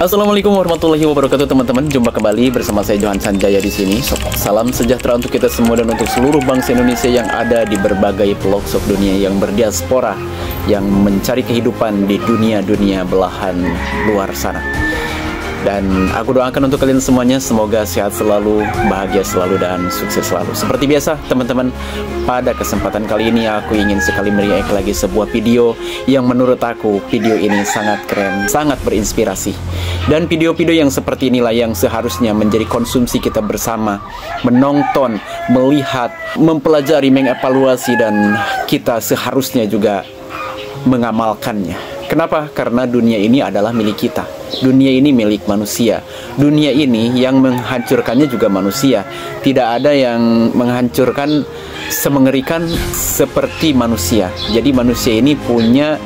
Assalamualaikum warahmatullahi wabarakatuh teman-teman. Jumpa kembali bersama saya Johan Sanjaya di sini. Salam sejahtera untuk kita semua dan untuk seluruh bangsa Indonesia yang ada di berbagai pelosok dunia, yang berdiaspora, yang mencari kehidupan di dunia-dunia belahan luar sana. Dan aku doakan untuk kalian semuanya, semoga sehat selalu, bahagia selalu, dan sukses selalu. Seperti biasa teman-teman, pada kesempatan kali ini aku ingin sekali mereact lagi sebuah video yang menurut aku video ini sangat keren, sangat berinspirasi. Dan video-video yang seperti inilah yang seharusnya menjadi konsumsi kita bersama, menonton, melihat, mempelajari, mengevaluasi, dan kita seharusnya juga mengamalkannya. Kenapa? Karena dunia ini adalah milik kita. Dunia ini milik manusia. Dunia ini yang menghancurkannya juga manusia. Tidak ada yang menghancurkan semengerikan seperti manusia. Jadi manusia ini punya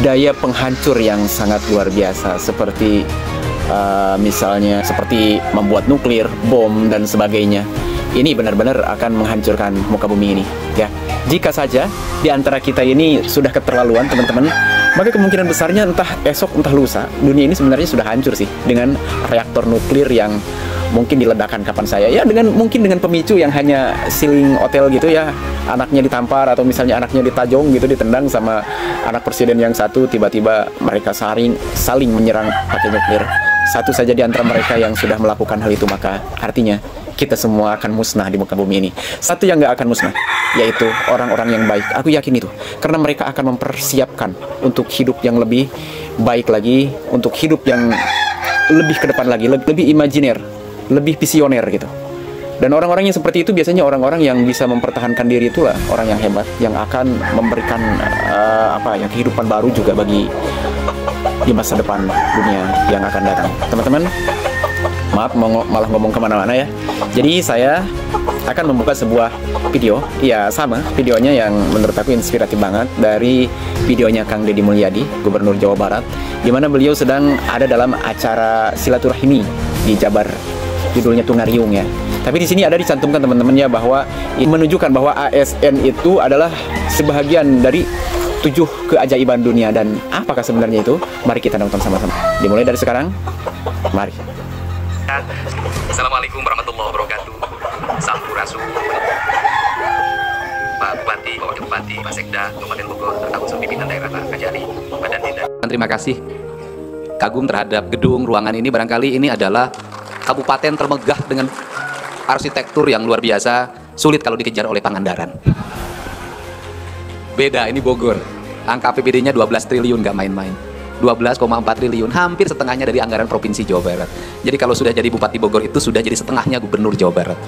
daya penghancur yang sangat luar biasa. Seperti misalnya seperti membuat nuklir, bom, dan sebagainya. Ini benar-benar akan menghancurkan muka bumi ini, ya. Jika saja di antara kita ini sudah keterlaluan, teman-teman, maka kemungkinan besarnya entah esok entah lusa dunia ini sebenarnya sudah hancur sih, dengan reaktor nuklir yang mungkin diledakkan kapan saya, ya, mungkin dengan pemicu yang hanya siling hotel gitu ya, anaknya ditampar atau misalnya anaknya ditajong gitu, ditendang sama anak presiden yang satu, tiba-tiba mereka saling menyerang pakai nuklir. Satu saja di antara mereka yang sudah melakukan hal itu, maka artinya kita semua akan musnah di muka bumi ini. Satu yang nggak akan musnah, yaitu orang-orang yang baik. Aku yakin itu, karena mereka akan mempersiapkan untuk hidup yang lebih baik lagi, untuk hidup yang lebih ke depan lagi, lebih imajiner, lebih visioner gitu. Dan orang-orang yang seperti itu biasanya orang-orang yang bisa mempertahankan diri, itulah orang yang hebat, yang akan memberikan kehidupan baru juga bagi di masa depan dunia yang akan datang. Teman-teman, maaf malah ngomong kemana-mana ya. Jadi saya akan membuka sebuah video, ya sama videonya yang menurut aku inspiratif banget, dari videonya Kang Deddy Mulyadi, Gubernur Jawa Barat, di mana beliau sedang ada dalam acara silaturahmi di Jabar, judulnya Tungariung ya. Tapi di sini ada dicantumkan teman-teman ya, bahwa ini menunjukkan bahwa ASN itu adalah sebahagian dari 7 keajaiban dunia. Dan apakah sebenarnya itu? Mari kita nonton sama-sama. Dimulai dari sekarang. Mari. Assalamualaikum warahmatullahi wabarakatuh. Sampurasun. Pak Bupati, Pak Wakil Bupati, Pak Sekda, Kabupaten Bogor, serta unsur pimpinan daerah Pak Kajari, Badan Tindak. Terima kasih. Kagum terhadap gedung ruangan ini. Barangkali ini adalah kabupaten termegah dengan arsitektur yang luar biasa, sulit kalau dikejar oleh Pangandaran. Beda, ini Bogor. Angka APBD-nya 12 triliun, nggak main-main. 12,4 triliun, hampir setengahnya dari anggaran Provinsi Jawa Barat. Jadi kalau sudah jadi Bupati Bogor itu sudah jadi setengahnya Gubernur Jawa Barat.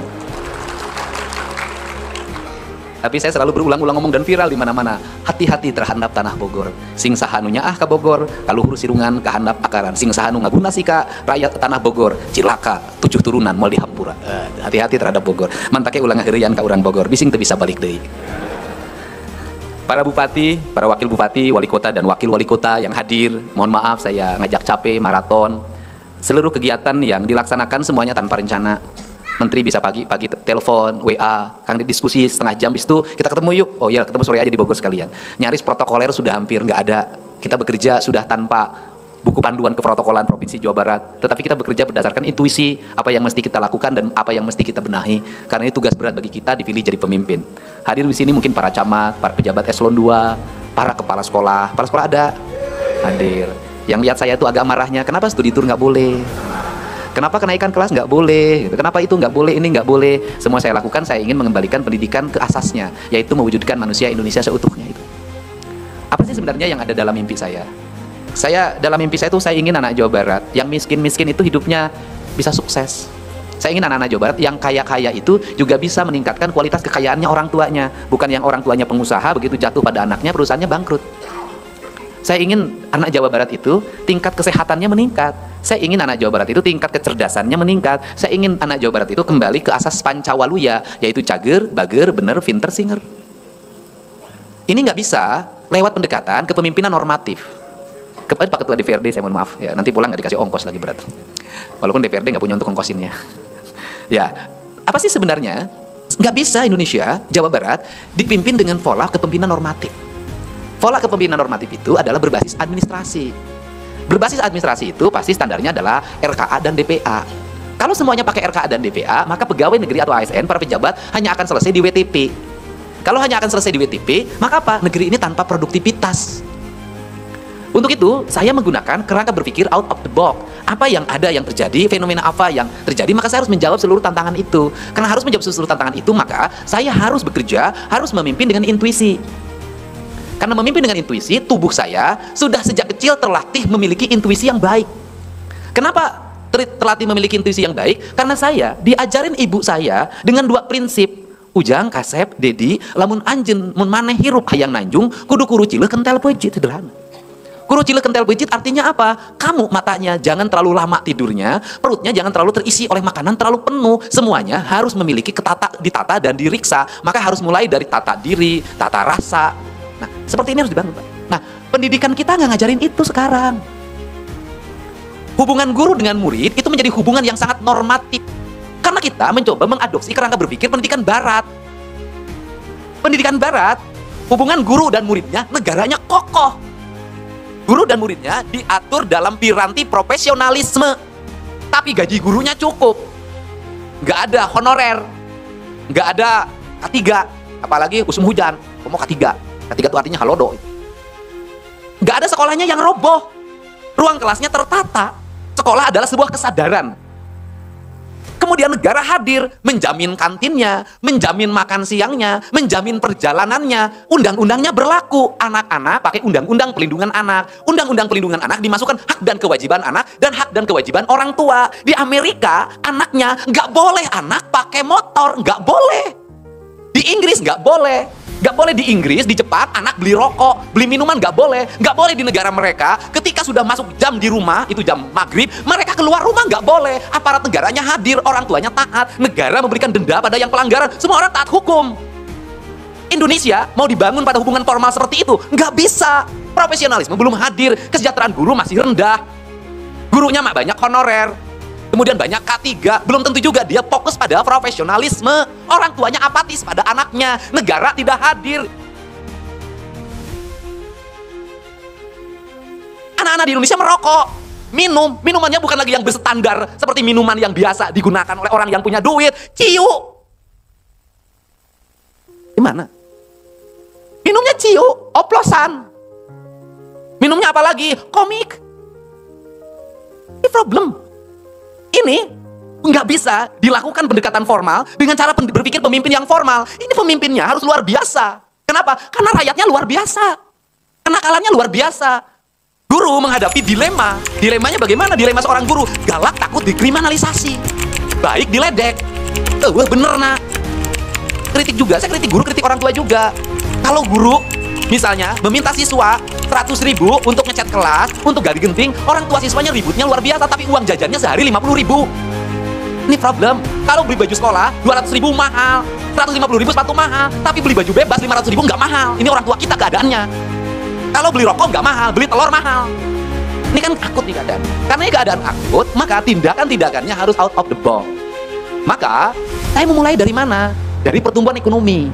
Tapi saya selalu berulang-ulang ngomong dan viral di mana-mana. Hati-hati terhadap tanah Bogor. Sing sahanunya ka Bogor, kaluhur sirungan kahandap akaran. Sing sahanu ngaguna sika rakyat tanah Bogor. Cilaka 7 turunan moal dihampura. Hati-hati terhadap Bogor. Mantake ulang heureuyan ka urang Bogor, bising teu bisa balik deui. Para bupati, para wakil bupati, wali kota, dan wakil wali kota yang hadir, mohon maaf saya ngajak capek, maraton. Seluruh kegiatan yang dilaksanakan semuanya tanpa rencana. Menteri bisa pagi telepon, WA, Kang diskusi setengah jam, bis itu kita ketemu yuk. Oh iya, ketemu sore aja di Bogor sekalian. Nyaris protokoler sudah hampir nggak ada. Kita bekerja sudah tanpa buku panduan keprotokolan Provinsi Jawa Barat, tetapi kita bekerja berdasarkan intuisi, apa yang mesti kita lakukan dan apa yang mesti kita benahi. Karena ini tugas berat bagi kita dipilih jadi pemimpin. Hadir di sini mungkin para camat, para pejabat eselon 2, para kepala sekolah ada hadir. Yang lihat saya itu agak marahnya, kenapa studi tour nggak boleh? Kenapa kenaikan kelas nggak boleh? Kenapa itu nggak boleh, ini nggak boleh? Semua saya lakukan, saya ingin mengembalikan pendidikan ke asasnya, yaitu mewujudkan manusia Indonesia seutuhnya itu. Apa sih sebenarnya yang ada dalam mimpi saya? Dalam mimpi saya itu saya ingin anak Jawa Barat yang miskin-miskin itu hidupnya bisa sukses. Saya ingin anak-anak Jawa Barat yang kaya-kaya itu juga bisa meningkatkan kualitas kekayaannya orang tuanya, bukan yang orang tuanya pengusaha, begitu jatuh pada anaknya perusahaannya bangkrut. Saya ingin anak Jawa Barat itu tingkat kesehatannya meningkat. Saya ingin anak Jawa Barat itu tingkat kecerdasannya meningkat. Saya ingin anak Jawa Barat itu kembali ke asas Pancawaluya, yaitu cager, bager, bener, pinter, singer. Ini nggak bisa lewat pendekatan kepemimpinan normatif. Kepada Pak Ketua DPRD, saya mohon maaf ya, nanti pulang nggak dikasih ongkos lagi berat. Walaupun DPRD nggak punya untuk ongkosinnya. Ya, apa sih sebenarnya? Nggak bisa Indonesia, Jawa Barat dipimpin dengan pola kepemimpinan normatif. Pola kepemimpinan normatif itu adalah berbasis administrasi. Berbasis administrasi itu pasti standarnya adalah RKA dan DPA. Kalau semuanya pakai RKA dan DPA, maka pegawai negeri atau ASN, para pejabat hanya akan selesai di WTP. Kalau hanya akan selesai di WTP, maka apa? Negeri ini tanpa produktivitas. Untuk itu, saya menggunakan kerangka berpikir out of the box. Apa yang ada, yang terjadi, fenomena apa yang terjadi, maka saya harus menjawab seluruh tantangan itu. Karena harus menjawab seluruh tantangan itu, maka saya harus bekerja, harus memimpin dengan intuisi. Karena memimpin dengan intuisi, tubuh saya sudah sejak kecil terlatih memiliki intuisi yang baik. Kenapa terlatih memiliki intuisi yang baik? Karena saya diajarin ibu saya dengan dua prinsip. Ujang, kasep, dedi, lamun anjen, mun maneh hirup hayang nanjung, kudu kuru cileuh kentel pejit, sederhana. Kuru cileuh kentel pejit artinya apa? Kamu matanya jangan terlalu lama tidurnya, perutnya jangan terlalu terisi oleh makanan terlalu penuh. Semuanya harus memiliki ditata dan diriksa. Maka harus mulai dari tata diri, tata rasa. Nah, seperti ini harus dibangun, Pak. Nah, pendidikan kita nggak ngajarin itu sekarang. Hubungan guru dengan murid itu menjadi hubungan yang sangat normatif. Karena kita mencoba mengadopsi kerangka berpikir pendidikan barat. Pendidikan barat, hubungan guru dan muridnya, negaranya kokoh. Guru dan muridnya diatur dalam piranti profesionalisme. Tapi gaji gurunya cukup. Nggak ada honorer. Nggak ada K3. Apalagi musim hujan. Kamu K3. K3 itu artinya halodo. Nggak ada sekolahnya yang roboh. Ruang kelasnya tertata. Sekolah adalah sebuah kesadaran. Kemudian negara hadir, menjamin kantinnya, menjamin makan siangnya, menjamin perjalanannya. Undang-undangnya berlaku. Anak-anak pakai undang-undang pelindungan anak. Undang-undang pelindungan anak dimasukkan hak dan kewajiban anak dan hak dan kewajiban orang tua. Di Amerika, anaknya nggak boleh anak pakai motor, nggak boleh. Di Inggris nggak boleh. Nggak boleh di Inggris, di Jepang, anak beli rokok, beli minuman nggak boleh. Nggak boleh di negara mereka, ketika sudah masuk jam di rumah, itu jam maghrib, mereka keluar rumah nggak boleh. Aparat negaranya hadir, orang tuanya taat, negara memberikan denda pada yang pelanggaran, semua orang taat hukum. Indonesia mau dibangun pada hubungan formal seperti itu, nggak bisa. Profesionalisme belum hadir, kesejahteraan guru masih rendah. Gurunya mah banyak honorer. Kemudian banyak K3, belum tentu juga dia fokus pada profesionalisme. Orang tuanya apatis pada anaknya, negara tidak hadir. Anak-anak di Indonesia merokok, minumannya bukan lagi yang berstandar seperti minuman yang biasa digunakan oleh orang yang punya duit. Ciu. Gimana? Minumnya ciu, oplosan. Minumnya apa lagi? Komik. Ini problem. Ini nggak bisa dilakukan pendekatan formal dengan cara berpikir pemimpin yang formal. Ini pemimpinnya harus luar biasa. Kenapa? Karena rakyatnya luar biasa. Kenakalannya luar biasa. Guru menghadapi dilema. Dilemanya bagaimana? Dilema seorang guru. Galak takut dikriminalisasi. Baik diledek. Bener nak. Kritik juga. Saya kritik guru, kritik orang tua juga. Kalau guru misalnya meminta siswa 100.000 untuk ngecat kelas, untuk gali genting, orang tua siswanya ributnya luar biasa, tapi uang jajannya sehari 50.000. Ini problem. Kalau beli baju sekolah 200.000 mahal, 150.000 sepatu mahal, tapi beli baju bebas 500.000 nggak mahal. Ini orang tua kita keadaannya. Kalau beli rokok nggak mahal, beli telur mahal. Ini kan akut nih keadaan. Karena ini keadaan akut, maka tindakan-tindakannya harus out of the box. Maka saya memulai dari mana? Dari pertumbuhan ekonomi.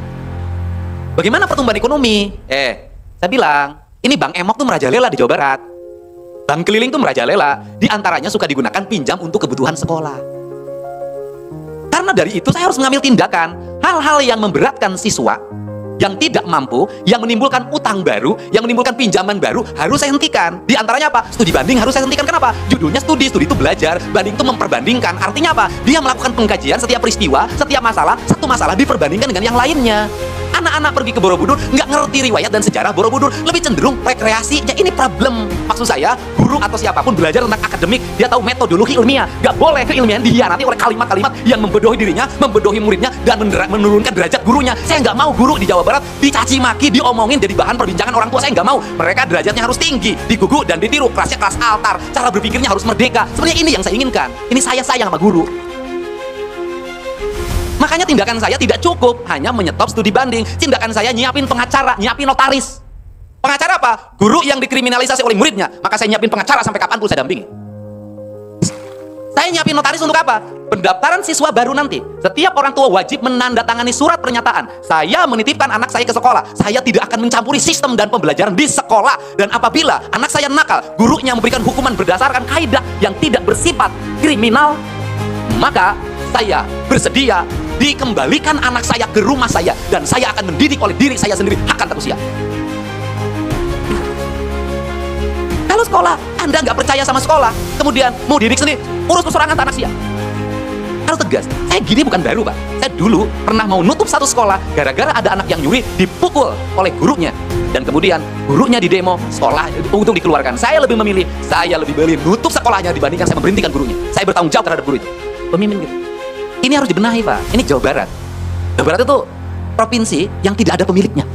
Bagaimana pertumbuhan ekonomi? Saya bilang, ini Bank Emok tuh merajalela di Jawa Barat. Bank keliling tuh merajalela. Di antaranya suka digunakan pinjam untuk kebutuhan sekolah. Karena dari itu saya harus mengambil tindakan. Hal-hal yang memberatkan siswa, yang tidak mampu, yang menimbulkan utang baru, yang menimbulkan pinjaman baru, harus saya hentikan. Di antaranya apa? Studi banding harus saya hentikan. Kenapa? Judulnya studi itu belajar, banding itu memperbandingkan. Artinya apa? Dia melakukan pengkajian setiap peristiwa, setiap masalah, satu masalah diperbandingkan dengan yang lainnya. Anak-anak pergi ke Borobudur nggak ngerti riwayat dan sejarah Borobudur, lebih cenderung rekreasi. Ya ini problem. Maksud saya, guru atau siapapun belajar tentang akademik, dia tahu metodologi ilmiah. Nggak boleh keilmiahan dihianati oleh kalimat-kalimat yang membodohi dirinya, membodohi muridnya, dan menurunkan derajat gurunya. Saya nggak mau guru di Jawa Barat dicaci maki, diomongin jadi bahan perbincangan orang tua. Saya nggak mau. Mereka derajatnya harus tinggi, diguguk dan ditiru. Kelasnya kelas altar. Cara berpikirnya harus merdeka. Sebenarnya ini yang saya inginkan. Ini saya sayang sama guru. Makanya tindakan saya tidak cukup hanya menyetop studi banding. Tindakan saya nyiapin pengacara, nyiapin notaris. Pengacara apa? Guru yang dikriminalisasi oleh muridnya. Maka saya nyiapin pengacara sampai kapanpun saya dampingi. Saya nyiapin notaris untuk apa? Pendaftaran siswa baru nanti. Setiap orang tua wajib menandatangani surat pernyataan. Saya menitipkan anak saya ke sekolah. Saya tidak akan mencampuri sistem dan pembelajaran di sekolah. Dan apabila anak saya nakal, gurunya memberikan hukuman berdasarkan kaidah yang tidak bersifat kriminal, maka saya bersedia dikembalikan anak saya ke rumah saya. Dan saya akan mendidik oleh diri saya sendiri. Akan tak usia. Kalau sekolah, Anda nggak percaya sama sekolah, kemudian mau didik sendiri, urus kesorangan anak sia. Harus tegas. Saya gini bukan baru, Pak. Saya dulu pernah mau nutup satu sekolah gara-gara ada anak yang nyuri, dipukul oleh gurunya. Dan kemudian gurunya di demo, sekolah untuk dikeluarkan. Saya lebih memilih nutup sekolahnya dibandingkan saya memberhentikan gurunya. Saya bertanggung jawab terhadap guru itu. Pemimpin gitu. Ini harus dibenahi, Pak. Ini Jawa Barat. Jawa Barat itu provinsi yang tidak ada pemiliknya.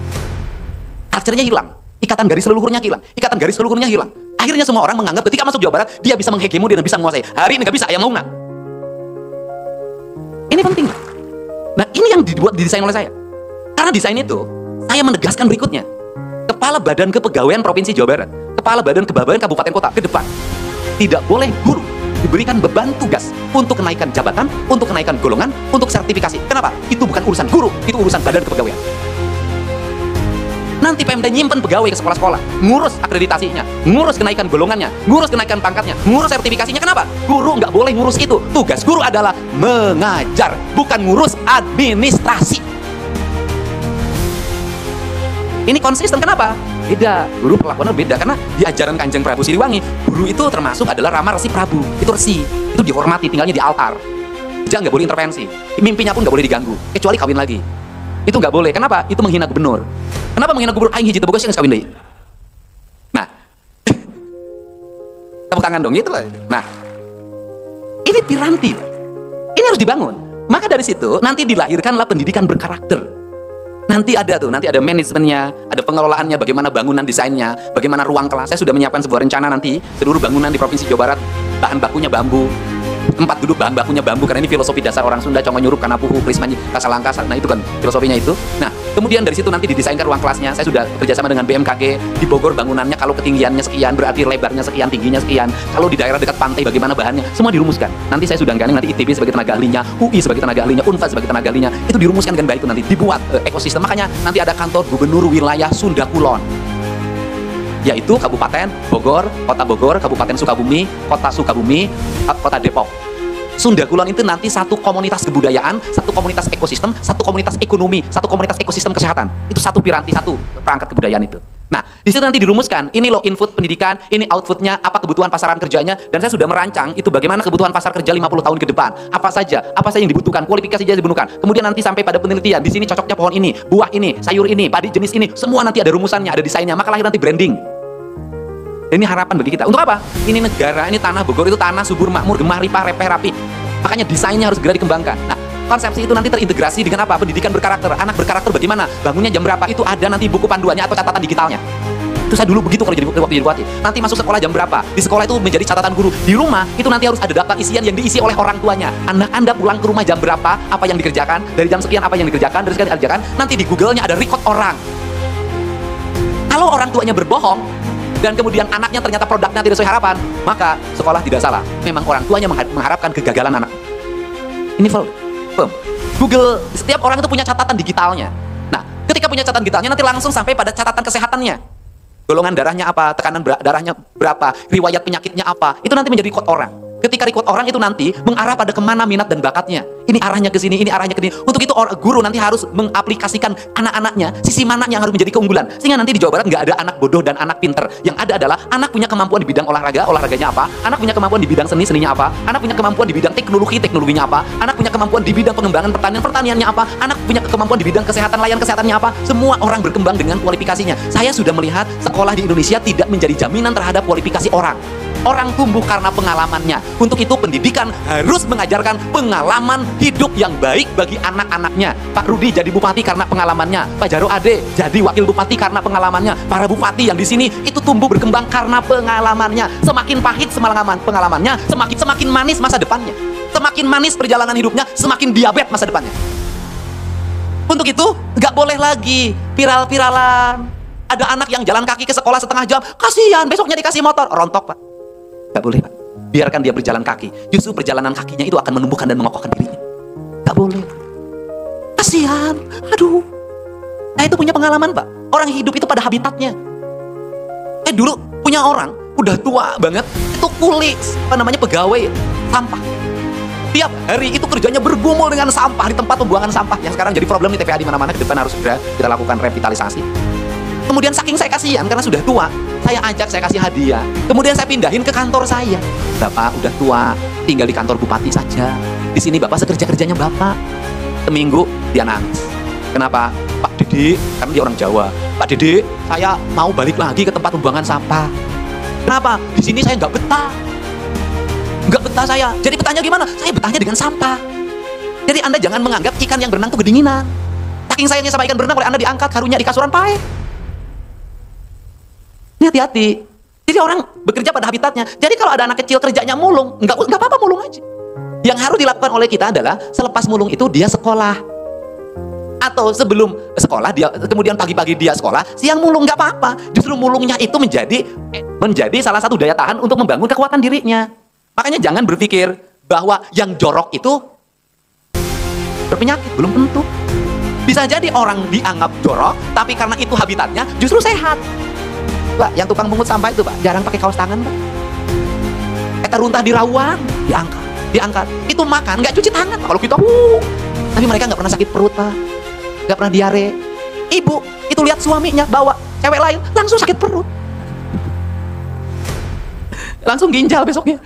Culture-nya hilang. Ikatan garis leluhurnya hilang. Ikatan garis leluhurnya hilang. Akhirnya semua orang menganggap ketika masuk Jawa Barat, dia bisa menghegemoni dan bisa menguasai. Hari ini nggak bisa, yang mau nak. Ini penting. Nah, ini yang didesain oleh saya. Karena desain itu, saya menegaskan berikutnya. Kepala Badan Kepegawaian Provinsi Jawa Barat, Kepala Badan Kepegawaian Kabupaten Kota ke depan, tidak boleh guru diberikan beban tugas untuk kenaikan jabatan, untuk kenaikan golongan, untuk sertifikasi. Kenapa? Itu bukan urusan guru, itu urusan Badan Kepegawaian. Nanti Pemda nyimpen pegawai ke sekolah-sekolah, ngurus akreditasinya, ngurus kenaikan golongannya, ngurus kenaikan pangkatnya, ngurus sertifikasinya. Kenapa? Guru nggak boleh ngurus itu. Tugas guru adalah mengajar, bukan ngurus administrasi. Ini konsisten. Kenapa? Beda. Guru perlakuannya beda. Karena di ajaran Kanjeng Prabu Siliwangi, guru itu termasuk adalah Rama Resi Prabu. Itu resi. Itu dihormati, tinggalnya di altar. Dia nggak boleh intervensi. Mimpinya pun nggak boleh diganggu, kecuali kawin lagi. Itu nggak boleh. Kenapa? Itu menghina gubernur. Kenapa menghina gubernur? Aing hiji teu boga sing kawin deui. Nah, tepuk tangan dong, gitu lah. Nah, ini piranti. Ini harus dibangun. Maka dari situ nanti dilahirkanlah pendidikan berkarakter. Nanti ada manajemennya, ada pengelolaannya, bagaimana bangunan desainnya, bagaimana ruang kelas. Saya sudah menyiapkan sebuah rencana nanti seluruh bangunan di Provinsi Jawa Barat bahan bakunya bambu. Tempat duduk bahan bakunya bambu, karena ini filosofi dasar orang Sunda, congo nyurup kana puhu krismanji kasalangkasa. Nah, itu kan filosofinya itu. Nah, kemudian dari situ nanti didesainkan ruang kelasnya. Saya sudah kerjasama dengan BMKG. Di Bogor bangunannya kalau ketinggiannya sekian berarti lebarnya sekian, tingginya sekian. Kalau di daerah dekat pantai bagaimana bahannya, semua dirumuskan. Nanti saya sudah gandeng nanti ITB sebagai tenaga ahlinya, UI sebagai tenaga ahlinya, Unpad sebagai tenaga ahlinya. Itu dirumuskan dengan baik, itu nanti dibuat ekosistem. Makanya nanti ada kantor gubernur wilayah Sunda Kulon, yaitu Kabupaten Bogor, Kota Bogor, Kabupaten Sukabumi, Kota Sukabumi, Kota Depok. Sunda Kulon itu nanti satu komunitas kebudayaan, satu komunitas ekosistem, satu komunitas ekonomi, satu komunitas ekosistem kesehatan. Itu satu piranti, satu perangkat kebudayaan itu. Nah, di situ nanti dirumuskan, ini loh input pendidikan, ini outputnya, apa kebutuhan pasaran kerjanya, dan saya sudah merancang itu bagaimana kebutuhan pasar kerja 50 tahun ke depan. Apa saja yang dibutuhkan, kualifikasi saja dibutuhkan. Kemudian nanti sampai pada penelitian, di sini cocoknya pohon ini, buah ini, sayur ini, padi jenis ini, semua nanti ada rumusannya, ada desainnya, maka lahir nanti branding. Ini harapan bagi kita. Untuk apa? Ini negara, ini tanah Bogor itu tanah subur makmur, gemah ripah, repeh rapi. Makanya desainnya harus segera dikembangkan. Nah, konsepsi itu nanti terintegrasi dengan apa? Pendidikan berkarakter. Anak berkarakter bagaimana? Bangunnya jam berapa? Itu ada nanti buku panduannya atau catatan digitalnya. Itu saya dulu begitu kalau waktu jadi bupati. Nanti masuk sekolah jam berapa? Di sekolah itu menjadi catatan guru. Di rumah itu nanti harus ada daftar isian yang diisi oleh orang tuanya. Anak Anda pulang ke rumah jam berapa? Apa yang dikerjakan? Dari jam sekian apa yang dikerjakan? Dari sekian dikerjakan. Nanti di Google-nya ada record orang. Kalau orang tuanya berbohong dan kemudian anaknya ternyata produknya tidak sesuai harapan, maka sekolah tidak salah. Memang orang tuanya mengharapkan kegagalan anak. Ini firm. Google, setiap orang itu punya catatan digitalnya. Nah, ketika punya catatan digitalnya nanti langsung sampai pada catatan kesehatannya. Golongan darahnya apa, tekanan darahnya berapa, riwayat penyakitnya apa, itu nanti menjadi record orang. Ketika record orang itu nanti mengarah pada kemana minat dan bakatnya. Ini arahnya ke sini, ini arahnya ke sini. Untuk itu guru nanti harus mengaplikasikan anak-anaknya, sisi mana yang harus menjadi keunggulan. Sehingga nanti di Jawa Barat nggak ada anak bodoh dan anak pinter. Yang ada adalah anak punya kemampuan di bidang olahraga, olahraganya apa. Anak punya kemampuan di bidang seni, seninya apa. Anak punya kemampuan di bidang teknologi, teknologinya apa. Anak punya kemampuan di bidang pengembangan pertanian, pertaniannya apa. Anak punya kemampuan di bidang kesehatan, layan kesehatannya apa. Semua orang berkembang dengan kualifikasinya. Saya sudah melihat sekolah di Indonesia tidak menjadi jaminan terhadap kualifikasi orang. Orang tumbuh karena pengalamannya. Untuk itu pendidikan harus mengajarkan pengalaman hidup yang baik bagi anak-anaknya. Pak Rudi jadi bupati karena pengalamannya. Pak Jaro Ade jadi wakil bupati karena pengalamannya. Para bupati yang di sini itu tumbuh berkembang karena pengalamannya. Semakin pahit pengalamannya, semakin manis masa depannya. Semakin manis perjalanan hidupnya, semakin diabetes masa depannya. Untuk itu nggak boleh lagi viral-viralan. Ada anak yang jalan kaki ke sekolah setengah jam, kasihan besoknya dikasih motor, rontok Pak. Nggak boleh Pak. biarkan dia berjalan kaki. Justru perjalanan kakinya itu akan menumbuhkan dan mengokohkan dirinya. Gak boleh. Kasihan. Aduh. Nah itu punya pengalaman Pak. Orang hidup itu pada habitatnya. Dulu punya orang udah tua banget, itu kulit pegawai sampah. Tiap hari itu kerjanya bergumul dengan sampah di tempat pembuangan sampah yang sekarang jadi problem di TPA di mana-mana. Ke depan harus segera kita lakukan revitalisasi. Kemudian saking saya kasihan karena sudah tua, saya ajak, saya kasih hadiah. Kemudian saya pindahin ke kantor saya. Bapak udah tua, tinggal di kantor bupati saja. Di sini Bapak sekerja-kerjanya Bapak. Seminggu dia nangis. Kenapa? Pak Dede, karena dia orang Jawa. Pak Dede, saya mau balik lagi ke tempat pembuangan sampah. Kenapa? Di sini saya nggak betah. Nggak betah saya. Jadi betahnya gimana? Saya betahnya dengan sampah. Jadi Anda jangan menganggap ikan yang berenang itu kedinginan. Saking sayangnya sama ikan berenang, oleh Anda diangkat karunya di kasuran pae. Ini hati-hati. Jadi orang bekerja pada habitatnya. Jadi kalau ada anak kecil kerjanya mulung, nggak apa-apa mulung aja. Yang harus dilakukan oleh kita adalah selepas mulung itu dia sekolah. Atau sebelum sekolah dia, kemudian pagi-pagi dia sekolah, siang mulung, nggak apa-apa. Justru mulungnya itu menjadi salah satu daya tahan untuk membangun kekuatan dirinya. Makanya jangan berpikir bahwa yang jorok itu berpenyakit, belum tentu. Bisa jadi orang dianggap jorok, tapi karena itu habitatnya justru sehat. Pak, yang tukang pungut sampah itu Pak, jarang pakai kaos tangan Pak. Eta runtah di rawang, diangkat. Itu makan, nggak cuci tangan Pak. Kalau kita, tapi mereka nggak pernah sakit perut Pak. Gak pernah diare. Ibu itu lihat suaminya bawa cewek lain, langsung sakit perut, langsung ginjal besoknya.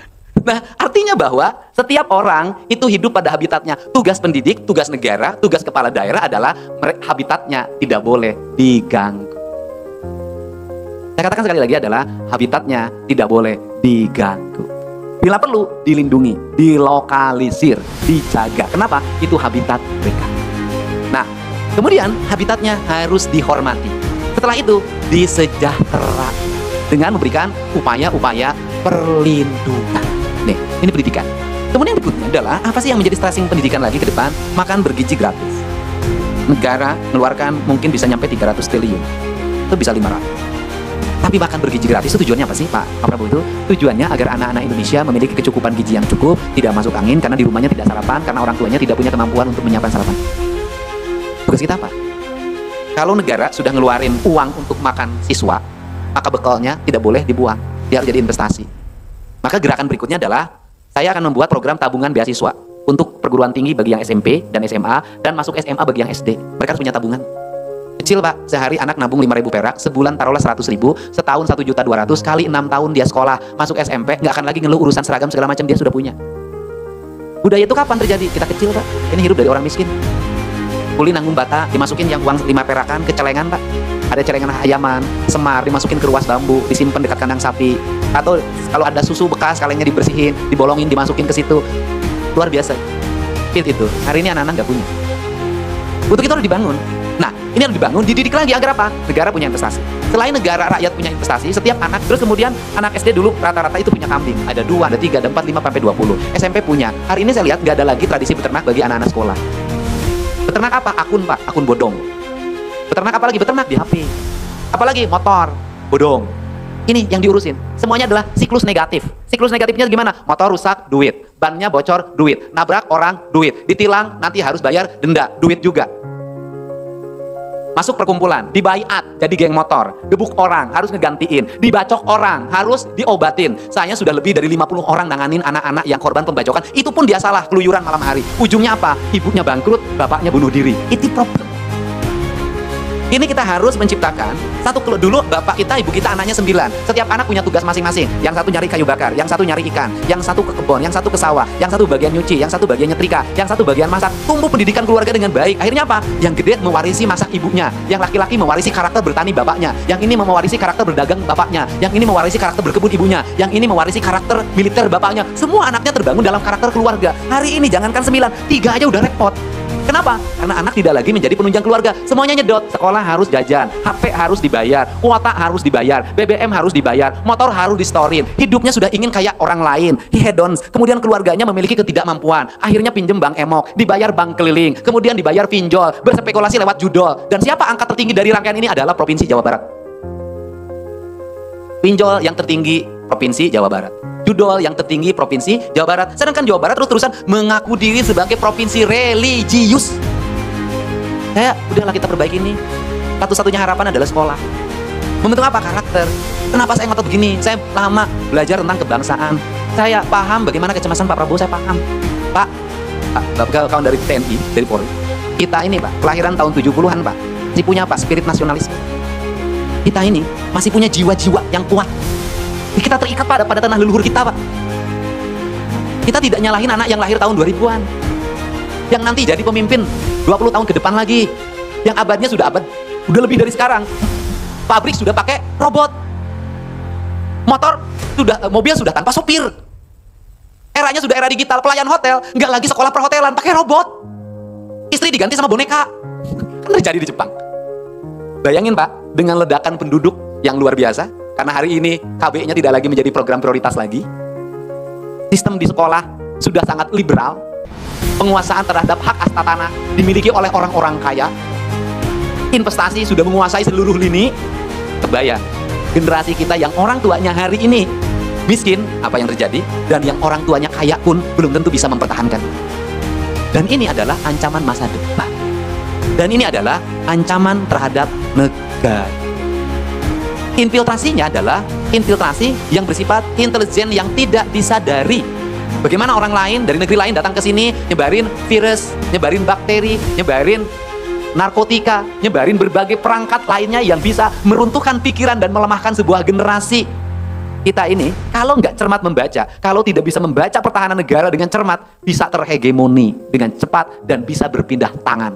Nah artinya bahwa setiap orang itu hidup pada habitatnya. Tugas pendidik, tugas negara, tugas kepala daerah adalah habitatnya tidak boleh diganggu. Saya katakan sekali lagi adalah habitatnya tidak boleh diganggu. Bila perlu dilindungi, dilokalisir, dijaga. Kenapa? Itu habitat mereka. Nah kemudian habitatnya harus dihormati. Setelah itu disejahterakan dengan memberikan upaya-upaya perlindungan. Nih, ini pendidikan. Kemudian berikutnya adalah apa sih yang menjadi stressing pendidikan lagi ke depan? Makan bergizi gratis. Negara mengeluarkan mungkin bisa nyampe 300 triliun. Itu bisa 500. Tapi makan bergizi gratis itu tujuannya apa sih Pak Prabowo itu? Tujuannya agar anak-anak Indonesia memiliki kecukupan gizi yang cukup, tidak masuk angin karena di rumahnya tidak sarapan, karena orang tuanya tidak punya kemampuan untuk menyiapkan sarapan. Tugas kita apa? Kalau negara sudah ngeluarin uang untuk makan siswa, maka bekalnya tidak boleh dibuang, dia harus jadi investasi. Maka gerakan berikutnya adalah saya akan membuat program tabungan beasiswa untuk perguruan tinggi bagi yang SMP dan SMA, dan masuk SMA bagi yang SD. Mereka harus punya tabungan kecil Pak. Sehari anak nabung 5.000 perak, sebulan taruhlah 100.000, setahun 1.200.000, kali 6 tahun dia sekolah, masuk SMP, nggak akan lagi ngeluh urusan seragam segala macam, dia sudah punya. Budaya itu kapan terjadi? Kita kecil Pak, ini hidup dari orang miskin. Kuli nanggung bata, dimasukin yang uang 5 perakan ke celengan Pak. Ada celengan ayaman, semar, dimasukin ke ruas bambu, disimpan dekat kandang sapi. Atau kalau ada susu bekas, kalengnya dibersihin, dibolongin, dimasukin ke situ. Luar biasa. Fit itu. Hari ini anak-anak nggak punya. Untuk itu harus dibangun. Nah, ini harus dibangun, dididik lagi agar apa? Negara punya investasi. Selain negara, rakyat punya investasi, setiap anak, terus kemudian anak SD dulu rata-rata itu punya kambing. Ada 2, ada 3, ada 4, 5, sampai 20. SMP punya. Hari ini saya lihat nggak ada lagi tradisi beternak bagi anak-anak sekolah. Beternak apa? Akun Pak, akun bodong. Beternak apa lagi? Beternak di HP. Apalagi motor, bodong. Ini yang diurusin. Semuanya adalah siklus negatif. Siklus negatifnya gimana? Motor rusak, duit. Bannya bocor, duit. Nabrak orang, duit. Ditilang, nanti harus bayar denda, duit juga. Masuk perkumpulan, dibaiat jadi geng motor, gebuk orang, harus ngegantiin, dibacok orang, harus diobatin. Saya sudah lebih dari 50 orang nanganin anak-anak yang korban pembacokan. Itu pun dia salah, keluyuran malam hari. Ujungnya apa? Ibunya bangkrut, bapaknya bunuh diri. Itu problem. Ini kita harus menciptakan satu. Dulu bapak kita, ibu kita anaknya 9. Setiap anak punya tugas masing-masing. Yang satu nyari kayu bakar, yang satu nyari ikan, yang satu ke kebun, yang satu ke sawah, yang satu bagian nyuci, yang satu bagian nyetrika, yang satu bagian masak. Tumbuh pendidikan keluarga dengan baik. Akhirnya apa? Yang gede mewarisi masak ibunya, yang laki-laki mewarisi karakter bertani bapaknya, yang ini mewarisi karakter berdagang bapaknya, yang ini mewarisi karakter berkebun ibunya, yang ini mewarisi karakter militer bapaknya. Semua anaknya terbangun dalam karakter keluarga. Hari ini jangankan 9, 3 aja udah repot. Kenapa? Karena anak tidak lagi menjadi penunjang keluarga. Semuanya nyedot. Sekolah harus jajan, HP harus dibayar, kuota harus dibayar, BBM harus dibayar, motor harus distorin. Hidupnya sudah ingin kayak orang lain, hedons. Kemudian keluarganya memiliki ketidakmampuan. Akhirnya pinjem bank emok, dibayar bank keliling, kemudian dibayar pinjol, berspekulasi lewat judol. Dan siapa angka tertinggi dari rangkaian ini adalah Provinsi Jawa Barat. Pinjol yang tertinggi Provinsi Jawa Barat. judul yang tertinggi provinsi Jawa Barat. Sedangkan Jawa Barat terus-terusan mengaku diri sebagai provinsi religius. Saya udahlah kita perbaiki ini. Satu-satunya harapan adalah sekolah. Membentuk apa? Karakter. Kenapa saya ngotot begini? Saya lama belajar tentang kebangsaan. Saya paham bagaimana kecemasan Pak Prabowo, saya paham. Pak, kawan dari TNI, dari Polri. Kita ini Pak, kelahiran tahun 70-an Pak. Masih punya Pak, spirit nasionalisme. Kita ini masih punya jiwa-jiwa yang kuat. Kita terikat pada tanah leluhur kita Pak. Kita tidak nyalahin anak yang lahir tahun 2000-an. Yang nanti jadi pemimpin 20 tahun ke depan lagi. Yang abadnya sudah lebih dari sekarang. Pabrik sudah pakai robot. Mobil sudah tanpa sopir. Eranya sudah era digital, pelayan hotel nggak lagi sekolah perhotelan, pakai robot. Istri diganti sama boneka. Kan terjadi di Jepang. Bayangin Pak, dengan ledakan penduduk yang luar biasa, karena hari ini KB-nya tidak lagi menjadi program prioritas lagi. Sistem di sekolah sudah sangat liberal. Penguasaan terhadap hak asta tanah dimiliki oleh orang-orang kaya. Investasi sudah menguasai seluruh lini. Kebayang, generasi kita yang orang tuanya hari ini miskin, apa yang terjadi? Dan yang orang tuanya kaya pun belum tentu bisa mempertahankan. Dan ini adalah ancaman masa depan. Dan ini adalah ancaman terhadap negara. Infiltrasinya adalah infiltrasi yang bersifat intelijen yang tidak disadari. Bagaimana orang lain dari negeri lain datang ke sini, nyebarin virus, nyebarin bakteri, nyebarin narkotika, nyebarin berbagai perangkat lainnya yang bisa meruntuhkan pikiran dan melemahkan sebuah generasi. Kita ini, kalau nggak cermat membaca, kalau tidak bisa membaca pertahanan negara dengan cermat, bisa terhegemoni dengan cepat dan bisa berpindah tangan.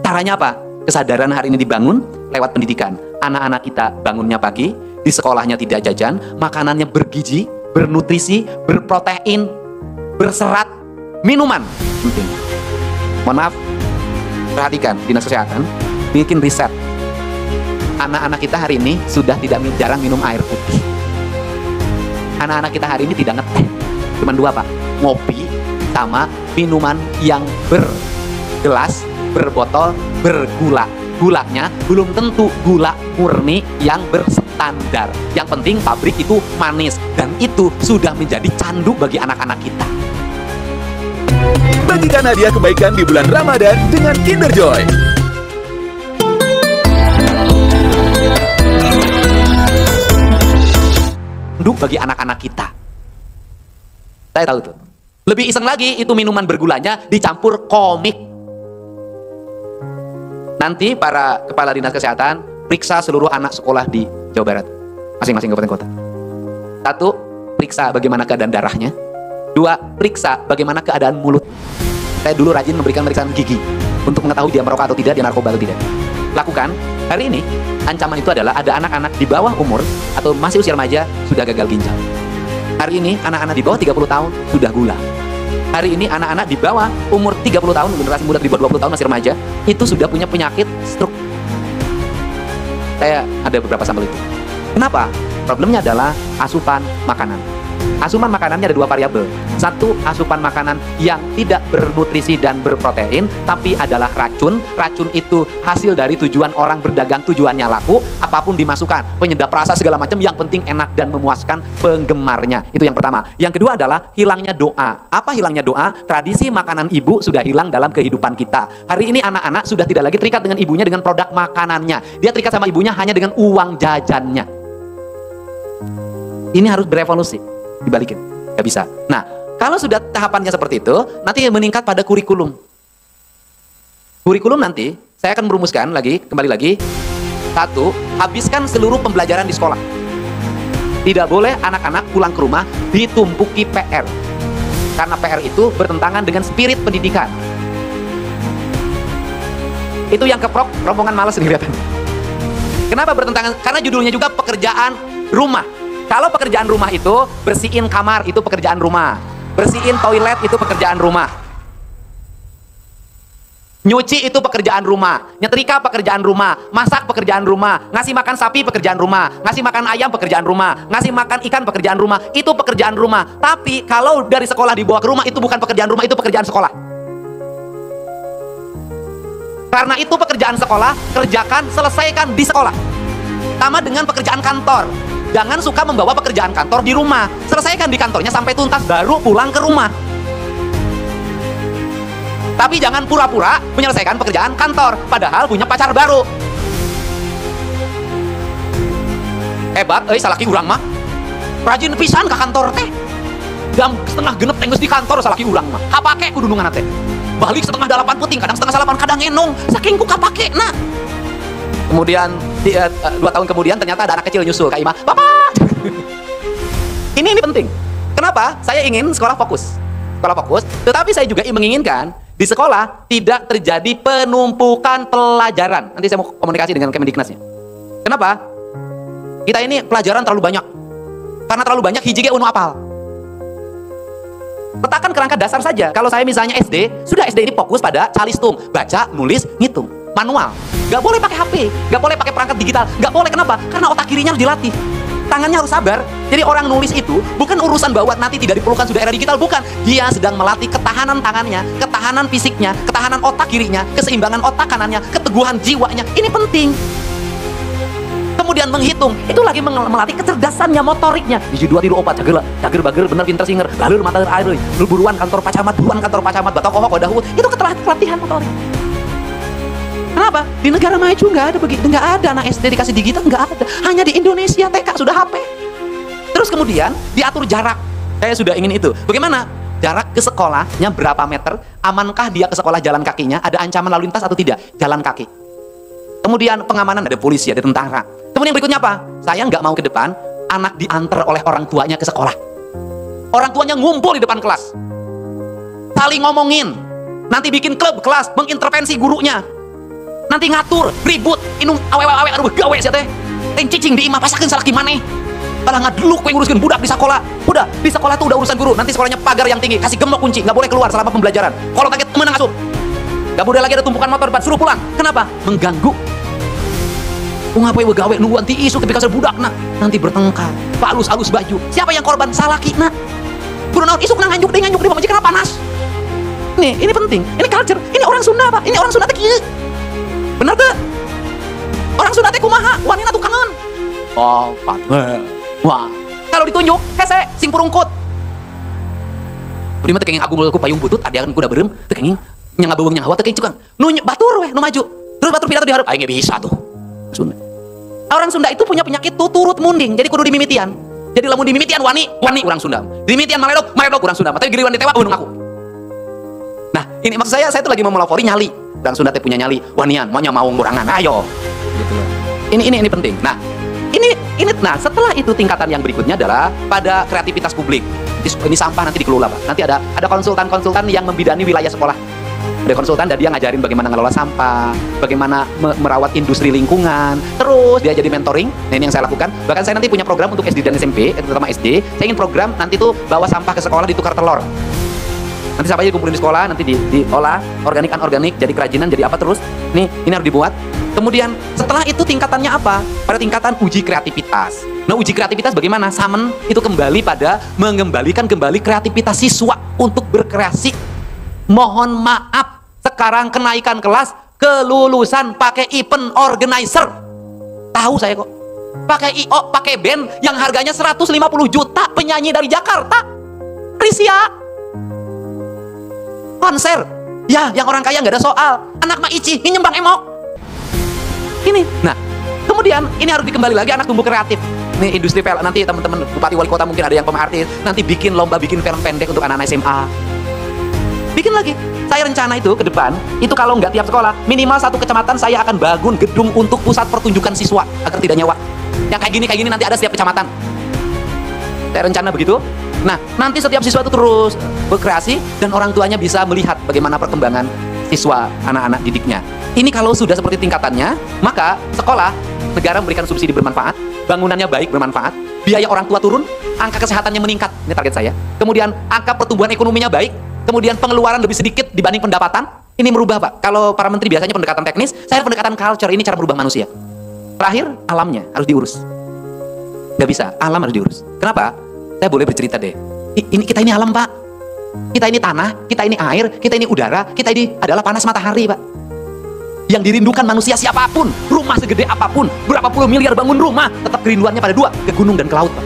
Caranya apa? Kesadaran hari ini dibangun lewat pendidikan. Anak-anak kita bangunnya pagi, di sekolahnya tidak jajan, makanannya bergizi, bernutrisi, berprotein, berserat, minuman penting. Mohon maaf, perhatikan, Dinas Kesehatan bikin riset. Anak-anak kita hari ini sudah jarang minum air putih. Anak-anak kita hari ini tidak ngeteh. Cuman dua Pak, ngopi sama minuman yang bergelas, berbotol, bergula. Gulanya belum tentu gula murni yang berstandar. Yang penting pabrik itu manis. Dan itu sudah menjadi candu bagi anak-anak kita. Bagikan hadiah kebaikan di bulan Ramadan dengan Kinder Joy. Candu bagi anak-anak kita. Saya tahu tuh. Lebih iseng lagi, itu minuman bergulanya dicampur komik. Nanti para kepala dinas kesehatan periksa seluruh anak sekolah di Jawa Barat, masing-masing kabupaten kota. 1, periksa bagaimana keadaan darahnya. 2, periksa bagaimana keadaan mulut. Saya dulu rajin memberikan pemeriksaan gigi untuk mengetahui dia merokok atau tidak, dia narkoba atau tidak. Lakukan. Hari ini ancaman itu adalah ada anak-anak di bawah umur atau masih usia remaja sudah gagal ginjal. Hari ini anak-anak di bawah 30 tahun sudah gula. Hari ini anak-anak di bawah umur 30 tahun, generasi muda di bawah 20 tahun masih remaja, itu sudah punya penyakit stroke. Saya ada beberapa sampel itu. Kenapa? Problemnya adalah asupan makanan. Asupan makanannya ada 2 variabel. 1, asupan makanan yang tidak bernutrisi dan berprotein, tapi adalah racun. Racun itu hasil dari tujuan orang berdagang, tujuannya laku, apapun dimasukkan, penyedap rasa segala macam, yang penting enak dan memuaskan penggemarnya. Itu yang pertama. Yang kedua adalah hilangnya doa. Apa hilangnya doa? Tradisi makanan ibu sudah hilang dalam kehidupan kita. Hari ini anak-anak sudah tidak lagi terikat dengan ibunya dengan produk makanannya. Dia terikat sama ibunya hanya dengan uang jajannya. Ini harus berevolusi. Dibalikin, nggak bisa. Nah, kalau sudah tahapannya seperti itu, nanti meningkat pada kurikulum. Kurikulum nanti, saya akan merumuskan lagi, kembali lagi. 1, habiskan seluruh pembelajaran di sekolah. Tidak boleh anak-anak pulang ke rumah ditumpuki PR. Karena PR itu bertentangan dengan spirit pendidikan. Itu yang keprok, rombongan malas nih kelihatan. Kenapa bertentangan? Karena judulnya juga pekerjaan rumah. Kalau pekerjaan rumah itu, bersihin kamar itu pekerjaan rumah. Bersihin toilet itu pekerjaan rumah. Nyuci itu pekerjaan rumah. Nyetrika pekerjaan rumah. Masak pekerjaan rumah. Ngasih makan sapi pekerjaan rumah. Ngasih makan ayam pekerjaan rumah. Ngasih makan ikan pekerjaan rumah. Itu pekerjaan rumah. Tapi kalau dari sekolah dibawa ke rumah, itu bukan pekerjaan rumah, itu pekerjaan sekolah. Karena itu pekerjaan sekolah, kerjakan, selesaikan di sekolah. Sama dengan pekerjaan kantor. Jangan suka membawa pekerjaan kantor di rumah. Selesaikan di kantornya sampai tuntas, baru pulang ke rumah. Tapi jangan pura-pura menyelesaikan pekerjaan kantor, padahal punya pacar baru. Hebat, salaki urang mah. Rajin pisan ke kantor teh. Jam setengah genep tenggeus di kantor salaki urang mah. Kapake kudu nungan teh. Balik setengah 8 puting, kadang setengah 8, kadang ngenong. Saking ku kapake nah. Kemudian 2 tahun kemudian ternyata ada anak kecil nyusul ke imah. Bapak. Ini penting. Kenapa? Saya ingin sekolah fokus. Sekolah fokus, tetapi saya juga menginginkan di sekolah tidak terjadi penumpukan pelajaran. Nanti saya mau komunikasi dengan Kemendiknasnya. Kenapa? Kita ini pelajaran terlalu banyak. Karena terlalu banyak hiji ge unu apal. Letakkan kerangka dasar saja. Kalau saya misalnya SD, sudah SD ini fokus pada calistung, baca, nulis, ngitung, manual. Gak boleh pakai HP, gak boleh pakai perangkat digital. Gak boleh, kenapa? Karena otak kirinya harus dilatih. Tangannya harus sabar. Jadi orang nulis itu bukan urusan bahwa nanti tidak diperlukan sudah era digital, bukan. Dia sedang melatih ketahanan tangannya, ketahanan fisiknya, ketahanan otak kirinya, keseimbangan otak kanannya, keteguhan jiwanya. Ini penting. Kemudian menghitung, itu lagi melatih kecerdasannya, motoriknya. Biji 2 tiru 4, cager bager bener pinter singer, lalur mata air, lu buruan kantor pacamat, batok kohok wadahu. Itu pelatihan motorik. Kenapa? Di negara maju nggak ada begitu, nggak ada anak SD dikasih digital, nggak ada. Hanya di Indonesia TK sudah HP. Terus kemudian diatur jarak. Saya sudah ingin itu. Bagaimana? Jarak ke sekolahnya berapa meter? Amankah dia ke sekolah jalan kakinya? Ada ancaman lalu lintas atau tidak? Jalan kaki. Kemudian pengamanan, ada polisi, ada tentara. Kemudian berikutnya apa? Saya nggak mau ke depan anak diantar oleh orang tuanya ke sekolah. Orang tuanya ngumpul di depan kelas, saling ngomongin, nanti bikin klub kelas, mengintervensi gurunya, nanti ngatur, ribut, inung awe-awe, aduh gawe sih teh, cicing di imah pasakeun salaki maneh. Kalau nggak dulu kue nguruskan budak di sekolah, udah di sekolah tuh udah urusan guru. Nanti sekolahnya pagar yang tinggi, kasih gembok kunci, nggak boleh keluar selama pembelajaran. Kalau kaget menang asup, nggak boleh lagi ada tumpukan motor depan, suruh pulang. Kenapa? Mengganggu. Ngapain begawe nunggu anti isu ketika saya budak nak, nanti bertengkar, halus baju. Siapa yang korban? Salaki nak. Kudu naon isu kena nganjuk deh majikan panas. Nih, ini penting. Ini culture. Ini orang Sunda, Pak. Ini orang Sunda teh kieu. Bener teh? Orang Sunda teh kumaha? Wanina tukangan. Oh, Pak. Wah. Kalau ditunjuk, hese sing purungkut. Budi mah teu kenging agung ku payung butut, adiakeun kuda beureum, teu kenging nya ngabeung nya hawa teu kenging cukang. Nu batur we nu maju. Terus batur pidato dihareup, aing bisa tuh. Sunda. Orang Sunda itu punya penyakit tuh turut munding, jadi kudu dimimitian. Jadi lamun dimimitian wani orang Sunda. Dimimitian maledok orang Sunda. Tapi giliran ditewa unung aku. Nah, ini maksud saya tuh lagi mau melapori nyali. Orang Sunda teh punya nyali, wanian, maunya maung borangan. Ayo. Gitu loh. Ini penting. Nah, ini nah, setelah itu tingkatan yang berikutnya adalah pada kreativitas publik. Ini sampah nanti dikelola, Pak. Nanti ada konsultan-konsultan yang membidani wilayah sekolah. Ada konsultan dan dia ngajarin bagaimana ngelola sampah, bagaimana merawat industri lingkungan. Terus dia jadi mentoring. Nah, ini yang saya lakukan. Bahkan saya nanti punya program untuk SD dan SMP, terutama SD. Saya ingin program nanti tuh bawa sampah ke sekolah ditukar telur. Nanti sampahnya dikumpulin di sekolah, nanti diolah organik anorganik jadi kerajinan, jadi apa terus. Ini harus dibuat. Kemudian setelah itu tingkatannya apa? Pada tingkatan uji kreativitas. Nah, uji kreativitas bagaimana? Samen itu kembali pada mengembalikan kembali kreativitas siswa untuk berkreasi. Mohon maaf, sekarang kenaikan kelas kelulusan pakai event organizer. Tahu saya kok. Pakai IO, pakai band yang harganya 150 juta, penyanyi dari Jakarta. Risia. Konser. Ya, yang orang kaya nggak ada soal. Anak mah Ici, ini nyembang emok. Ini. Nah, kemudian ini harus dikembali lagi anak tumbuh kreatif. Nih industri film, nanti teman-teman bupati wali kota mungkin ada yang pemain artis, nanti bikin lomba bikin film pendek untuk anak-anak SMA. Bikin lagi. Saya rencana itu ke depan, itu kalau nggak tiap sekolah, minimal satu kecamatan saya akan bangun gedung untuk pusat pertunjukan siswa agar tidak nyewa. Yang kayak gini nanti ada setiap kecamatan. Saya rencana begitu. Nah, nanti setiap siswa itu terus berkreasi dan orang tuanya bisa melihat bagaimana perkembangan siswa, anak-anak didiknya. Ini kalau sudah seperti tingkatannya, maka sekolah, negara memberikan subsidi bermanfaat, bangunannya baik bermanfaat, biaya orang tua turun, angka kesehatannya meningkat. Ini target saya. Kemudian angka pertumbuhan ekonominya baik, kemudian pengeluaran lebih sedikit dibanding pendapatan. Ini merubah, Pak. Kalau para menteri biasanya pendekatan teknis, saya pendekatan culture. Ini cara merubah manusia. Terakhir, alamnya harus diurus. Nggak bisa, alam harus diurus. Kenapa? Saya boleh bercerita deh. Kita ini alam, Pak. Kita ini tanah, kita ini air, kita ini udara, kita ini adalah panas matahari, Pak. Yang dirindukan manusia siapapun, rumah segede apapun, berapa puluh miliar bangun rumah, tetap kerinduannya pada dua, ke gunung dan ke laut, Pak.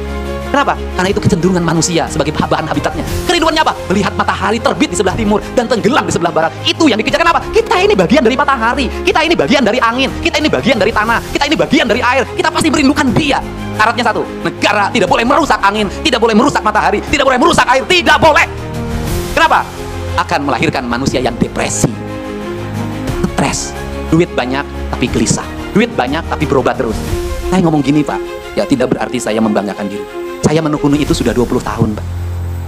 Kenapa? Karena itu kecenderungan manusia sebagai bahan habitatnya. Kerinduannya apa? Melihat matahari terbit di sebelah timur dan tenggelam di sebelah barat. Itu yang dikejar. Kenapa? Kita ini bagian dari matahari, kita ini bagian dari angin, kita ini bagian dari tanah, kita ini bagian dari air. Kita pasti merindukan dia. Syaratnya satu, negara tidak boleh merusak angin, tidak boleh merusak matahari, tidak boleh merusak air, tidak boleh. Kenapa? Akan melahirkan manusia yang depresi, stres, duit banyak tapi gelisah, duit banyak tapi berobat terus. Saya ngomong gini, Pak, ya tidak berarti saya membanggakan diri. Saya menekuni itu sudah 20 tahun, Pak.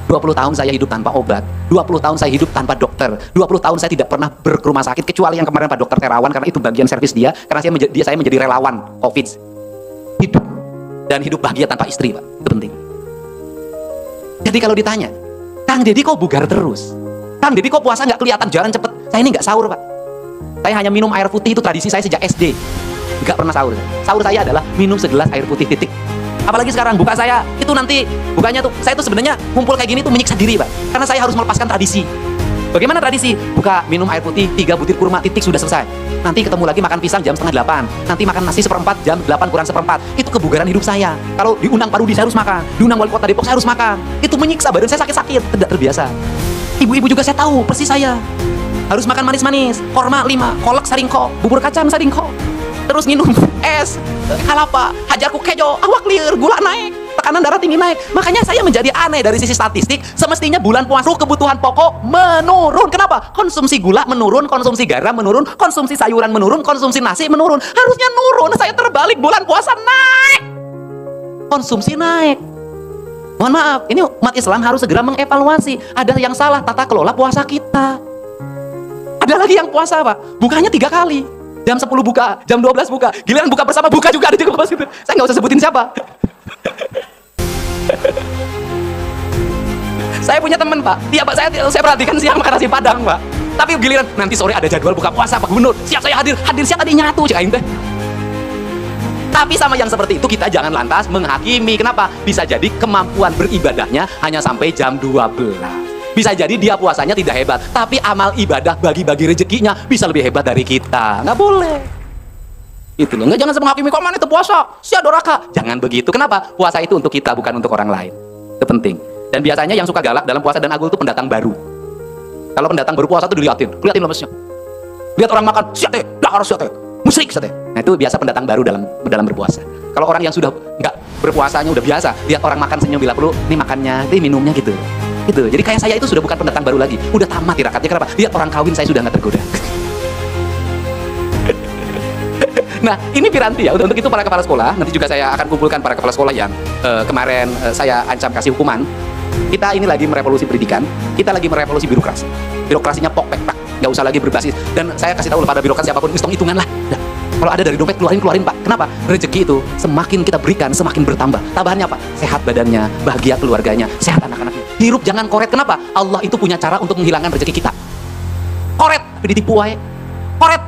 20 tahun saya hidup tanpa obat, 20 tahun saya hidup tanpa dokter, 20 tahun saya tidak pernah ke rumah sakit, kecuali yang kemarin Pak Dokter Terawan, karena itu bagian servis dia, karena saya menjadi relawan COVID. Hidup, dan hidup bahagia tanpa istri, Pak, itu penting. Jadi kalau ditanya, Kang Deddy kok bugar terus? Kang Deddy kok puasa nggak kelihatan jalan cepet? Saya ini nggak sahur, Pak. Saya hanya minum air putih, itu tradisi saya sejak SD. Nggak pernah sahur. Sahur saya adalah minum segelas air putih, titik. Apalagi sekarang buka saya, itu nanti bukanya tuh, saya tuh sebenarnya kumpul kayak gini tuh menyiksa diri, Pak. Karena saya harus melepaskan tradisi. Bagaimana tradisi? Buka, minum air putih, 3 butir kurma, titik, sudah selesai. Nanti ketemu lagi makan pisang jam 7:30. Nanti makan nasi 1/4 jam 8 kurang 1/4. Itu kebugaran hidup saya. Kalau diundang Pak Rudi saya harus makan, diundang Wali Kota Depok saya harus makan. Itu menyiksa, badan saya sakit-sakit, tidak terbiasa. Ibu-ibu juga saya tahu, persis saya. Harus makan manis-manis, korma 5, kolak saringko, bubur kacang saringko. Terus minum es, kalapa, hajarku kejo, awak liur, gula naik, tekanan darah tinggi naik. Makanya saya menjadi aneh dari sisi statistik. Semestinya bulan puasa kebutuhan pokok menurun. Kenapa? Konsumsi gula menurun, konsumsi garam menurun, konsumsi sayuran menurun, konsumsi nasi menurun. Harusnya nurun, saya terbalik, bulan puasa naik, konsumsi naik. Mohon maaf, ini umat Islam harus segera mengevaluasi. Ada yang salah tata kelola puasa kita. Ada lagi yang puasa, Pak, bukanya 3 kali. Jam 10 buka, jam 12 buka, giliran buka bersama buka juga ada juga pas gitu. Saya nggak usah sebutin siapa. Saya punya teman, Pak. Tiap saya perhatikan siang makan nasi Padang, Pak. Tapi giliran nanti sore ada jadwal buka puasa, Pak Gubernur. Siap saya hadir siap tadi nyatu cekain teh. Tapi sama yang seperti itu kita jangan lantas menghakimi. Kenapa? Bisa jadi kemampuan beribadahnya hanya sampai jam 12. Bisa jadi dia puasanya tidak hebat, tapi amal ibadah bagi-bagi rezekinya bisa lebih hebat dari kita. Nggak boleh. Itu loh. Nggak, jangan menghakimi, kok mana itu puasa, sia doraka. Jangan begitu. Kenapa? Puasa itu untuk kita, bukan untuk orang lain. Itu penting. Dan biasanya yang suka galak dalam puasa dan agul itu pendatang baru. Kalau pendatang baru puasa itu dilihatin lemesnya. Lihat orang makan, sia teh, dakar sia teh, musyrik sia teh. Nah itu biasa pendatang baru dalam berpuasa. Kalau orang yang sudah nggak berpuasanya udah biasa, lihat orang makan senyum bila perlu, ini makannya, ini minumnya gitu. Gitu. Jadi kayak saya itu sudah bukan pendatang baru lagi, udah tamat tirakatnya. Kenapa? Lihat orang kawin saya sudah nggak tergoda. Nah ini Piranti ya, untuk itu para kepala sekolah, nanti juga saya akan kumpulkan para kepala sekolah yang kemarin saya ancam kasih hukuman. Kita ini lagi merevolusi pendidikan, kita lagi merevolusi birokrasi. Birokrasinya pok pek pak, nggak usah lagi berbasis. Dan saya kasih tahu pada birokrat siapapun, hitung-hitungan lah. Nah, kalau ada dari dompet keluarin Pak. Kenapa? Rezeki itu semakin kita berikan semakin bertambah. Tambahannya apa? Sehat badannya, bahagia keluarganya, sehat anak-anaknya. Hirup jangan koret. Kenapa? Allah itu punya cara untuk menghilangkan rezeki kita. Koret, tapi ditipu wae. Koret.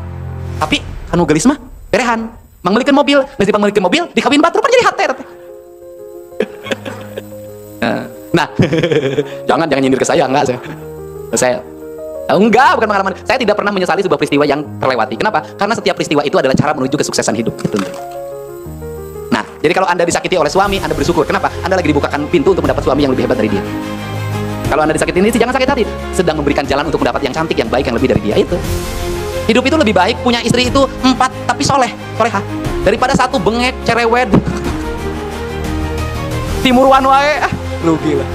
Tapi kanu gelis mah berehan. Mengelikeun mobil, geus dipangelikeun mobil, dikawin batur jadi hater. Nah, jangan nyindir ke saya, enggak saya enggak, bukan pengalaman. Saya tidak pernah menyesali sebuah peristiwa yang terlewati. Kenapa? Karena setiap peristiwa itu adalah cara menuju kesuksesan hidup. Itu. Nah, jadi kalau Anda disakiti oleh suami, Anda bersyukur. Kenapa? Anda lagi dibukakan pintu untuk mendapat suami yang lebih hebat dari dia. Kalau Anda disakiti ini, jangan sakit hati. Sedang memberikan jalan untuk mendapat yang cantik, yang baik, yang lebih dari dia. Itu. Hidup itu lebih baik punya istri itu 4 tapi solehah, daripada 1 bengek, cerewet, timuruan wae, rugi lah.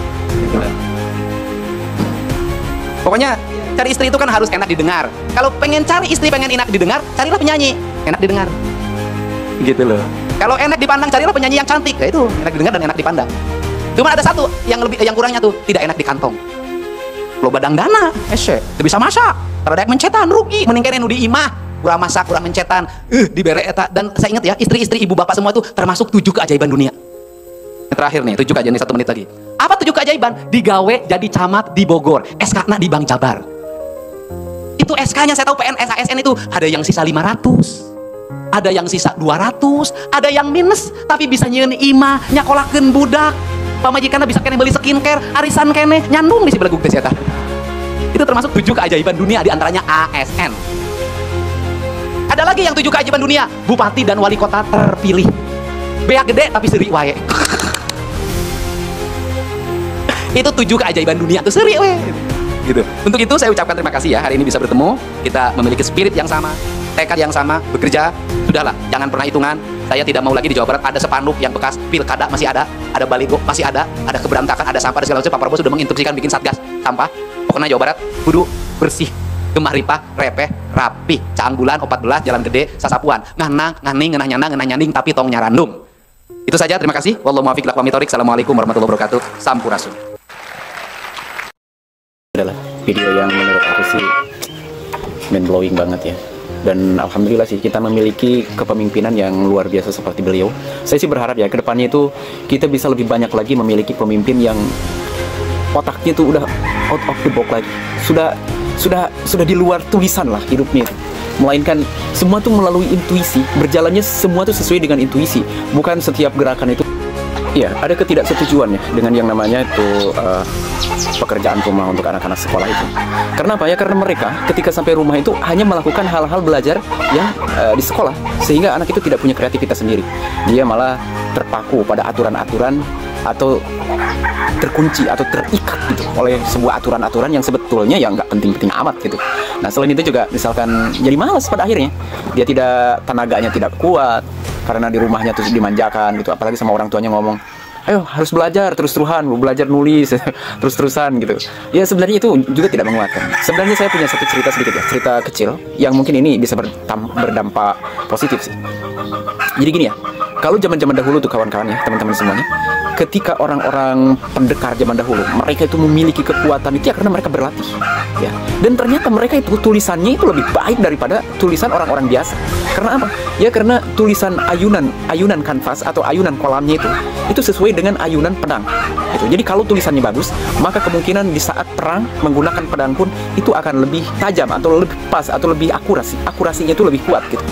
Pokoknya cari istri itu kan harus enak didengar. Kalau pengen cari istri pengen enak didengar, carilah penyanyi enak didengar. Gitu loh. Kalau enak dipandang, carilah penyanyi yang cantik. Ya itu enak didengar dan enak dipandang. Cuma ada satu yang kurangnya tuh, tidak enak di kantong. Lo badang dana, bisa masak. Kalau ada yang mencetan rugi, mending kene nu di imah, kurang masak, kurang mencetan, dibere eta. Dan saya ingat ya, istri-istri ibu bapak semua itu termasuk 7 keajaiban dunia. Yang terakhir nih, 7 aja nih 1 menit lagi. Apa 7 keajaiban? Digawe jadi camat di Bogor, SK-na di Bank Jabar. Itu SK-nya saya tahu PNS ASN itu ada yang sisa 500, ada yang sisa 200, ada yang minus tapi bisa nyeun imah, nyakolakeun budak. Pamajikanna bisa kene beli skincare, arisan kene nyandung di si belegu teh eta. Itu termasuk 7 keajaiban dunia, di antaranya ASN. lagi yang 7 keajaiban dunia. Bupati dan wali kota terpilih. Beak gede tapi seri wae. Itu 7 keajaiban dunia tuh seri we. Gitu. Untuk itu saya ucapkan terima kasih ya, hari ini bisa bertemu. Kita memiliki spirit yang sama, tekad yang sama, bekerja. Sudahlah, jangan pernah hitungan. Saya tidak mau lagi di Jawa Barat ada spanduk yang bekas pilkada masih ada baligo masih ada keberantakan, ada sampah, ada segala macam. Pak Prabowo sudah menginstruksikan bikin satgas sampah. Pokoknya Jawa Barat kudu bersih, gemah ripah, repeh, rapi, Canggulan, 14, Jalan Gede, Sasapuan, nganang, nganing, ngenah nyandang, ngenah nyanding, tapi tong nyarandung. Itu saja, terima kasih. Wallahu muwaffiq ila aqwamit thoriq. Assalamualaikum warahmatullahi wabarakatuh. Sampurasun. Adalah video yang menurut aku sih mind blowing banget ya. Dan alhamdulillah sih kita memiliki kepemimpinan yang luar biasa seperti beliau. Saya sih berharap ya kedepannya itu kita bisa lebih banyak lagi memiliki pemimpin yang otaknya itu udah out of the box lagi. Sudah di luar tulisan lah hidupnya itu. Melainkan semua tuh melalui intuisi, berjalannya semua tuh sesuai dengan intuisi. Bukan setiap gerakan itu. Iya, ada ketidaksetujuan ya dengan yang namanya itu pekerjaan rumah untuk anak-anak sekolah itu. Karena apa ya? Karena mereka ketika sampai rumah itu hanya melakukan hal-hal belajar yang di sekolah, sehingga anak itu tidak punya kreativitas sendiri. Dia malah terpaku pada aturan-aturan atau terkunci atau terikat gitu oleh sebuah aturan-aturan yang sebetulnya ya nggak penting-penting amat gitu. Nah selain itu juga misalkan jadi malas pada akhirnya, dia tenaganya tidak kuat karena di rumahnya terus dimanjakan gitu, apalagi sama orang tuanya ngomong, ayo harus belajar terus-terusan, belajar nulis terus-terusan gitu. Ya sebenarnya itu juga tidak menguatkan. Sebenarnya saya punya satu cerita sedikit ya, cerita kecil yang mungkin ini bisa berdampak positif sih. Jadi gini ya, kalau zaman-zaman dahulu tuh kawan-kawan ya, teman-teman semuanya, ketika orang-orang pendekar zaman dahulu, mereka itu memiliki kekuatan itu ya karena mereka berlatih ya. Dan ternyata mereka itu tulisannya itu lebih baik daripada tulisan orang-orang biasa. Karena apa? Ya karena tulisan ayunan kanvas atau ayunan kolamnya itu sesuai dengan ayunan pedang gitu. Jadi kalau tulisannya bagus, maka kemungkinan di saat perang menggunakan pedang pun itu akan lebih tajam atau lebih pas atau lebih akurasinya itu lebih kuat gitu.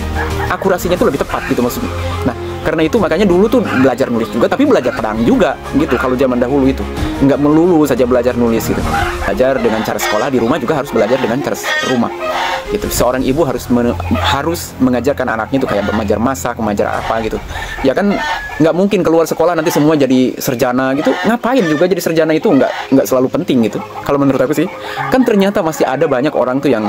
Akurasinya itu lebih tepat gitu maksudnya. Nah, karena itu makanya dulu tuh belajar nulis juga, tapi belajar pedang juga gitu. Kalau zaman dahulu itu nggak melulu saja belajar nulis gitu. Belajar dengan cara sekolah, di rumah juga harus belajar dengan cara rumah gitu. Seorang ibu harus mengajarkan anaknya itu kayak mengajar masak, mengajar apa gitu. Ya kan nggak mungkin keluar sekolah nanti semua jadi sarjana gitu. Ngapain juga jadi sarjana, itu nggak selalu penting gitu. Kalau menurut aku sih, kan ternyata masih ada banyak orang tuh yang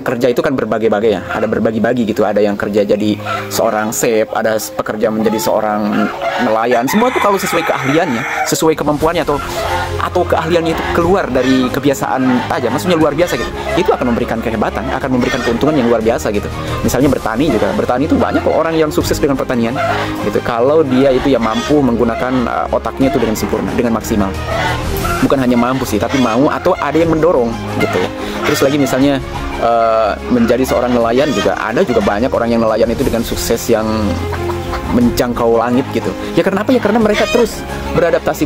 kerja itu kan berbagai-bagai ya, ada berbagi-bagi gitu. Ada yang kerja jadi seorang chef, ada pekerja menjadi seorang nelayan. Semua tuh kalau sesuai keahliannya, sesuai kemampuannya atau keahliannya itu keluar dari kebiasaan aja, maksudnya luar biasa gitu, itu akan memberikan kehebatan, akan memberikan keuntungan yang luar biasa gitu. Misalnya bertani juga, bertani itu banyak kok orang yang sukses dengan pertanian gitu, kalau dia itu ya mampu menggunakan otaknya itu dengan sempurna, dengan maksimal. Bukan hanya mampu sih, tapi mau atau ada yang mendorong gitu ya. Terus lagi misalnya menjadi seorang nelayan juga, ada juga banyak orang yang nelayan itu dengan sukses yang menjangkau langit gitu. Ya karena apa ya? Karena mereka terus beradaptasi,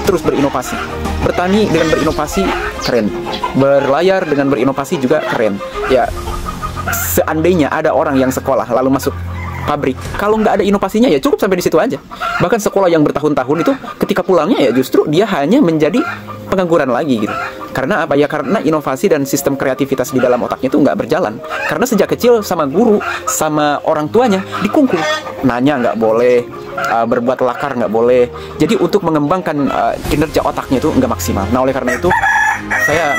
terus berinovasi. Bertani dengan berinovasi keren, berlayar dengan berinovasi juga keren. Ya seandainya ada orang yang sekolah lalu masuk pabrik, kalau nggak ada inovasinya ya cukup sampai di situ aja. Bahkan sekolah yang bertahun-tahun itu ketika pulangnya ya justru dia hanya menjadi pengangguran lagi gitu. Karena apa ya? Karena inovasi dan sistem kreativitas di dalam otaknya itu nggak berjalan. Karena sejak kecil sama guru, sama orang tuanya dikungkung, nanya nggak boleh, berbuat lakar nggak boleh. Jadi untuk mengembangkan kinerja otaknya itu nggak maksimal. Nah oleh karena itu saya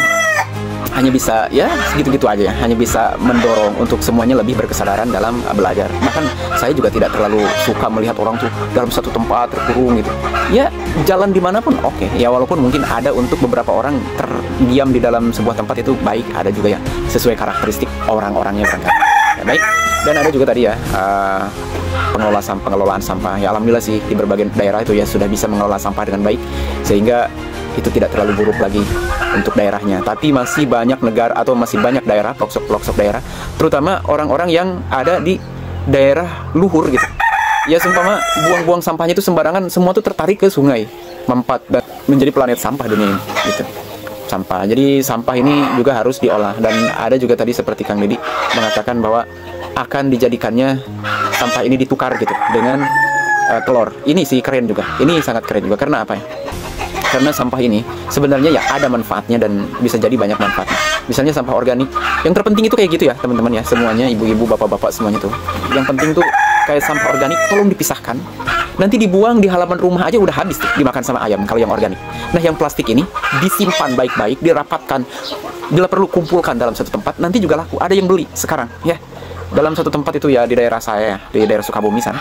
hanya bisa ya segitu-gitu aja ya, hanya bisa mendorong untuk semuanya lebih berkesadaran dalam belajar. Bahkan saya juga tidak terlalu suka melihat orang tuh dalam satu tempat terkurung gitu. Ya jalan dimanapun oke. Ya walaupun mungkin ada untuk beberapa orang terdiam di dalam sebuah tempat itu baik, ada juga yang sesuai karakteristik orang-orangnya berangkat. Ya, baik. Dan ada juga tadi ya pengelolaan sampah. Ya alhamdulillah sih di berbagai daerah itu ya sudah bisa mengelola sampah dengan baik, sehingga itu tidak terlalu buruk lagi untuk daerahnya. Tapi masih banyak negara atau masih banyak daerah, pelosok-pelosok daerah, terutama orang-orang yang ada di daerah luhur gitu. Ya seumpama buang-buang sampahnya itu sembarangan, semua tuh tertarik ke sungai, mempat dan menjadi planet sampah dunia ini gitu. Sampah. Jadi sampah ini juga harus diolah. Dan ada juga tadi seperti Kang Deddy mengatakan bahwa akan dijadikannya sampah ini ditukar gitu dengan telur. Ini sih keren juga. Ini sangat keren juga. Karena apa ya? Karena sampah ini sebenarnya ya ada manfaatnya dan bisa jadi banyak manfaatnya. Misalnya sampah organik. Yang terpenting itu kayak gitu ya teman-teman ya, semuanya, ibu-ibu, bapak-bapak semuanya tuh. Yang penting tuh kayak sampah organik tolong dipisahkan. Nanti dibuang di halaman rumah aja udah habis tuh, dimakan sama ayam kalau yang organik. Nah yang plastik ini disimpan baik-baik, dirapatkan, bila perlu kumpulkan dalam satu tempat, nanti juga laku. Ada yang beli sekarang ya. Dalam satu tempat itu ya di daerah saya, di daerah Sukabumi sana.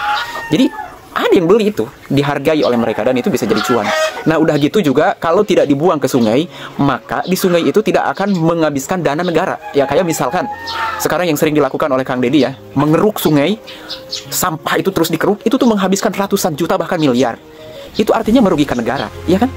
Jadi ada yang beli itu, dihargai oleh mereka dan itu bisa jadi cuan. Nah udah gitu juga kalau tidak dibuang ke sungai, maka di sungai itu tidak akan menghabiskan dana negara. Ya kayak misalkan sekarang yang sering dilakukan oleh Kang Deddy ya, mengeruk sungai, sampah itu terus dikeruk, itu tuh menghabiskan ratusan juta bahkan miliar. Itu artinya merugikan negara, ya kan?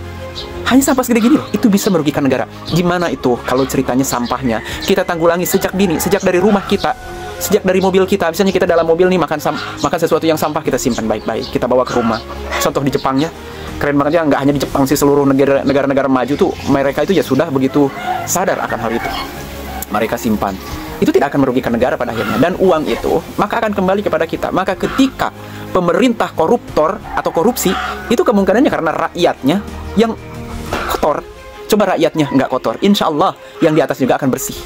Hanya sampah segede gini loh, itu bisa merugikan negara. Gimana itu kalau ceritanya sampahnya kita tanggulangi sejak dini, sejak dari rumah kita, sejak dari mobil kita. Misalnya kita dalam mobil nih makan sesuatu yang sampah, kita simpan baik-baik, kita bawa ke rumah. Contoh di Jepangnya keren banget ya, nggak hanya di Jepang sih, seluruh negara-negara maju tuh mereka itu ya sudah begitu sadar akan hal itu. Mereka simpan, itu tidak akan merugikan negara pada akhirnya, dan uang itu maka akan kembali kepada kita. Maka ketika pemerintah koruptor atau korupsi, itu kemungkinannya karena rakyatnya yang kotor. Coba rakyatnya nggak kotor, insya Allah yang di atas juga akan bersih.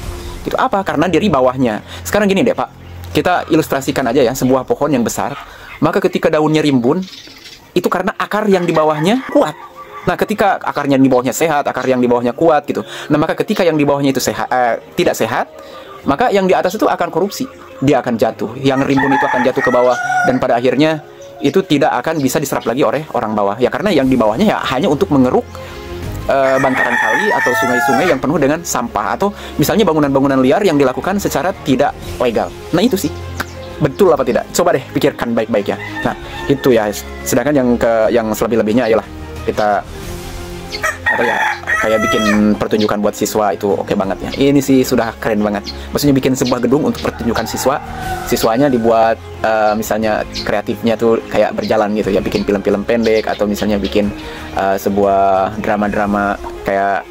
Itu apa? Karena dari bawahnya. Sekarang gini deh Pak, kita ilustrasikan aja ya, sebuah pohon yang besar, maka ketika daunnya rimbun, itu karena akar yang di bawahnya kuat. Nah ketika akarnya di bawahnya sehat, akar yang di bawahnya kuat gitu, nah maka ketika yang di bawahnya itu tidak sehat, maka yang di atas itu akan korupsi, dia akan jatuh, yang rimbun itu akan jatuh ke bawah, dan pada akhirnya itu tidak akan bisa diserap lagi oleh orang bawah. Ya karena yang di bawahnya ya hanya untuk mengeruk bantaran kali atau sungai-sungai yang penuh dengan sampah, atau misalnya bangunan-bangunan liar yang dilakukan secara tidak legal. Nah itu sih, betul apa tidak? Coba deh pikirkan baik-baik ya. Nah itu ya. Sedangkan yang selebih-lebihnya ialah kita atau ya kayak bikin pertunjukan buat siswa, itu oke banget ya. Ini sih sudah keren banget. Maksudnya bikin sebuah gedung untuk pertunjukan siswanya dibuat misalnya kreatifnya tuh kayak berjalan gitu ya, bikin film-film pendek atau misalnya bikin sebuah drama-drama kayak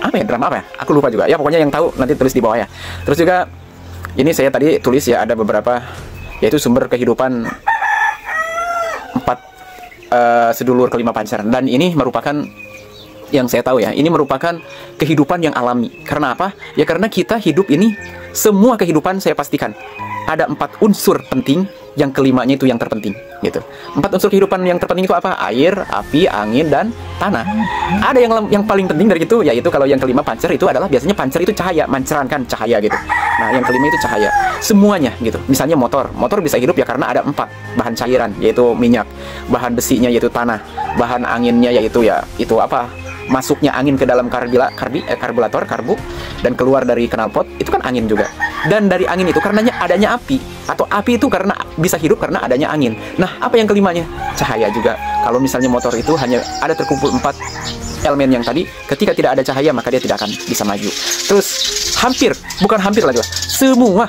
apa ya, drama apa ya? Aku lupa juga. Ya pokoknya yang tahu nanti tulis di bawah ya. Terus juga ini saya tadi tulis ya, ada beberapa, yaitu sumber kehidupan 4 sedulur kelima pancaran, dan ini merupakan yang saya tahu ya, ini merupakan kehidupan yang alami. Karena apa? Ya karena kita hidup ini, semua kehidupan saya pastikan ada 4 unsur penting, yang kelimanya itu yang terpenting gitu. 4 unsur kehidupan yang terpenting itu apa? Air, api, angin, dan tanah. Ada yang paling penting dari itu, yaitu kalau yang kelima pancer itu adalah biasanya pancer itu cahaya, mancerankan cahaya gitu. Nah yang kelima itu cahaya, semuanya gitu. Misalnya motor bisa hidup ya karena ada 4 bahan cairan, yaitu minyak, bahan besinya yaitu tanah, bahan anginnya yaitu ya itu apa, masuknya angin ke dalam karburator, karbu, dan keluar dari knalpot, itu kan angin juga. Dan dari angin itu karenanya adanya api, atau api itu karena bisa hidup karena adanya angin. Nah apa yang kelimanya? Cahaya juga. Kalau misalnya motor itu hanya ada terkumpul 4 elemen yang tadi, ketika tidak ada cahaya maka dia tidak akan bisa maju. Terus bukan hampir lagi lah, semua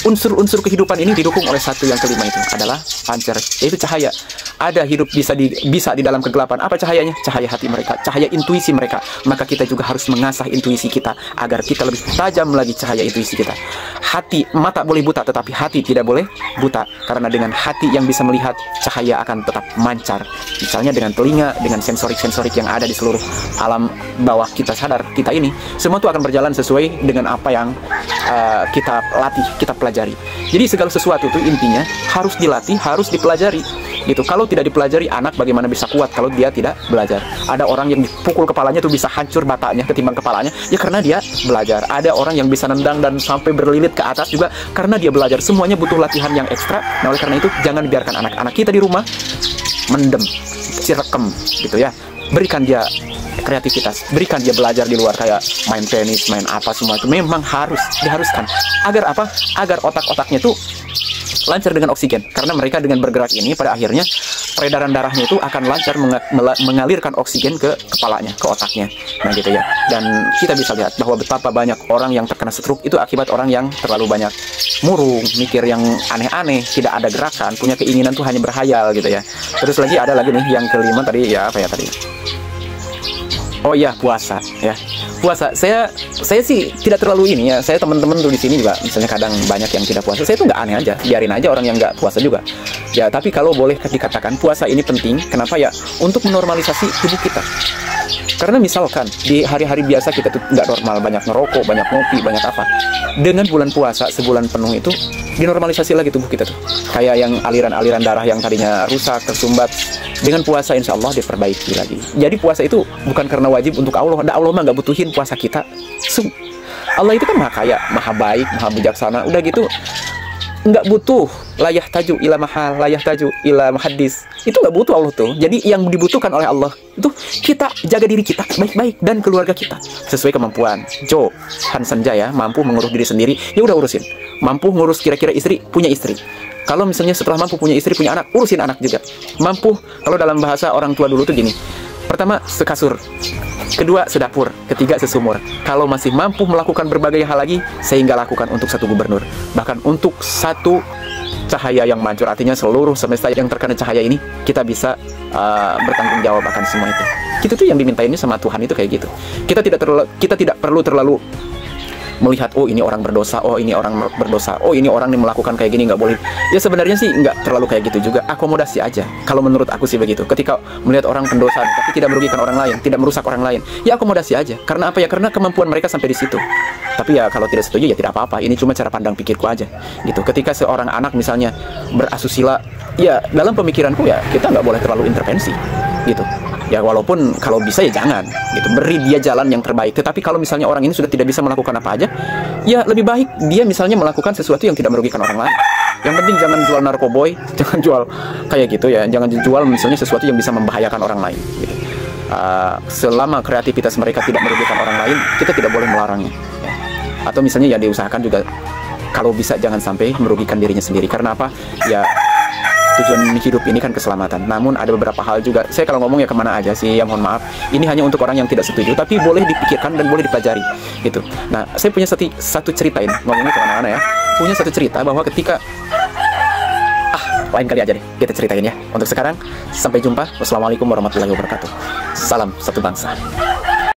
unsur-unsur kehidupan ini didukung oleh satu yang kelima, itu adalah pancer, yaitu cahaya. Ada hidup bisa di dalam kegelapan. Apa cahayanya? Cahaya hati mereka, cahaya intuisi mereka. Maka kita juga harus mengasah intuisi kita agar kita lebih tajam lagi cahaya intuisi kita. Mata boleh buta, tetapi hati tidak boleh buta. Karena dengan hati yang bisa melihat, cahaya akan tetap mancar. Misalnya dengan telinga, dengan sensorik-sensorik yang ada di seluruh alam bawah kita sadar kita ini, semua itu akan berjalan sesuai dengan apa yang kita latih, kita pelajari. Jadi segala sesuatu itu intinya harus dilatih, harus dipelajari gitu. Kalau tidak dipelajari, anak bagaimana bisa kuat kalau dia tidak belajar? Ada orang yang dipukul kepalanya tuh bisa hancur matanya ketimbang kepalanya, ya karena dia belajar. Ada orang yang bisa nendang dan sampai berlilit ke atas juga karena dia belajar. Semuanya butuh latihan yang ekstra. Nah oleh karena itu jangan biarkan anak-anak kita di rumah mendem, cirekem gitu ya. Berikan dia kreativitas, berikan dia belajar di luar, kayak main tenis, main apa, semua itu memang diharuskan. Agar apa? Agar otak-otaknya tuh lancar dengan oksigen. Karena mereka dengan bergerak ini pada akhirnya peredaran darahnya itu akan lancar mengalirkan oksigen ke kepalanya, ke otaknya. Nah gitu ya. Dan kita bisa lihat bahwa betapa banyak orang yang terkena stroke itu akibat orang yang terlalu banyak murung, mikir yang aneh-aneh, tidak ada gerakan, punya keinginan tuh hanya berhayal gitu ya. Terus ada lagi nih yang kelima tadi ya, apa ya tadi? Oh iya, puasa ya. Puasa, saya sih tidak terlalu ini ya. Saya teman-teman tuh di sini juga misalnya kadang banyak yang tidak puasa. Saya tuh nggak aneh aja, biarin aja orang yang nggak puasa juga. Ya, tapi kalau boleh dikatakan puasa ini penting, kenapa ya? Untuk menormalisasi tubuh kita. Karena misalkan di hari-hari biasa kita tuh nggak normal, banyak ngerokok, banyak ngopi, banyak apa. Dengan bulan puasa sebulan penuh itu dinormalisasi lagi tubuh kita tuh. Kayak yang aliran-aliran darah yang tadinya rusak, tersumbat, dengan puasa insya Allah diperbaiki lagi. Jadi puasa itu bukan karena wajib untuk Allah. Allah mah nggak butuhin puasa kita. Allah itu kan maha kaya, maha baik, maha bijaksana. Udah gitu nggak butuh layah taju ila mahal, layah taju ila mahadis. Itu nggak butuh Allah tuh. Jadi yang dibutuhkan oleh Allah itu kita jaga diri kita baik-baik dan keluarga kita sesuai kemampuan. Johan Sanjaya mampu mengurus diri sendiri, ya udah urusin. Mampu ngurus kira-kira istri, punya istri. Kalau misalnya setelah mampu punya istri, punya anak, urusin anak juga. Mampu, kalau dalam bahasa orang tua dulu tuh gini. Pertama, sekasur. Kedua, sedapur. Ketiga, sesumur. Kalau masih mampu melakukan berbagai hal lagi, sehingga lakukan untuk satu gubernur. Bahkan untuk satu cahaya yang mancur. Artinya seluruh semesta yang terkena cahaya ini, kita bisa bertanggung jawab akan semua itu. Kita tuh yang dimintainnya sama Tuhan itu kayak gitu. Kita tidak perlu terlalu melihat, oh ini orang berdosa, oh ini orang berdosa, oh ini orang yang melakukan kayak gini, nggak boleh. Ya sebenarnya sih nggak terlalu kayak gitu juga, akomodasi aja. Kalau menurut aku sih begitu. Ketika melihat orang pendosa tapi tidak merugikan orang lain, tidak merusak orang lain, ya akomodasi aja. Karena apa ya? Karena kemampuan mereka sampai di situ. Tapi ya kalau tidak setuju ya tidak apa-apa. Ini cuma cara pandang pikirku aja gitu. Ketika seorang anak misalnya berasusila, ya dalam pemikiranku ya kita nggak boleh terlalu intervensi gitu. Ya walaupun kalau bisa ya jangan gitu, beri dia jalan yang terbaik. Tetapi kalau misalnya orang ini sudah tidak bisa melakukan apa aja, ya lebih baik dia misalnya melakukan sesuatu yang tidak merugikan orang lain. Yang penting jangan jual narkoboy, jangan jual kayak gitu ya, jangan jual misalnya sesuatu yang bisa membahayakan orang lain gitu. Selama kreativitas mereka tidak merugikan orang lain, kita tidak boleh melarangnya ya. Atau misalnya ya diusahakan juga kalau bisa jangan sampai merugikan dirinya sendiri. Karena apa? Ya tujuan hidup ini kan keselamatan. Namun ada beberapa hal juga, saya kalau ngomong ya kemana aja sih, ya mohon maaf. Ini hanya untuk orang yang tidak setuju, tapi boleh dipikirkan dan boleh dipelajari gitu. Nah, saya punya satu cerita ini, ngomongnya kemana-mana ya. Punya satu cerita bahwa ketika lain kali aja deh kita ceritain ya. Untuk sekarang, sampai jumpa. Wassalamualaikum warahmatullahi wabarakatuh. Salam satu bangsa.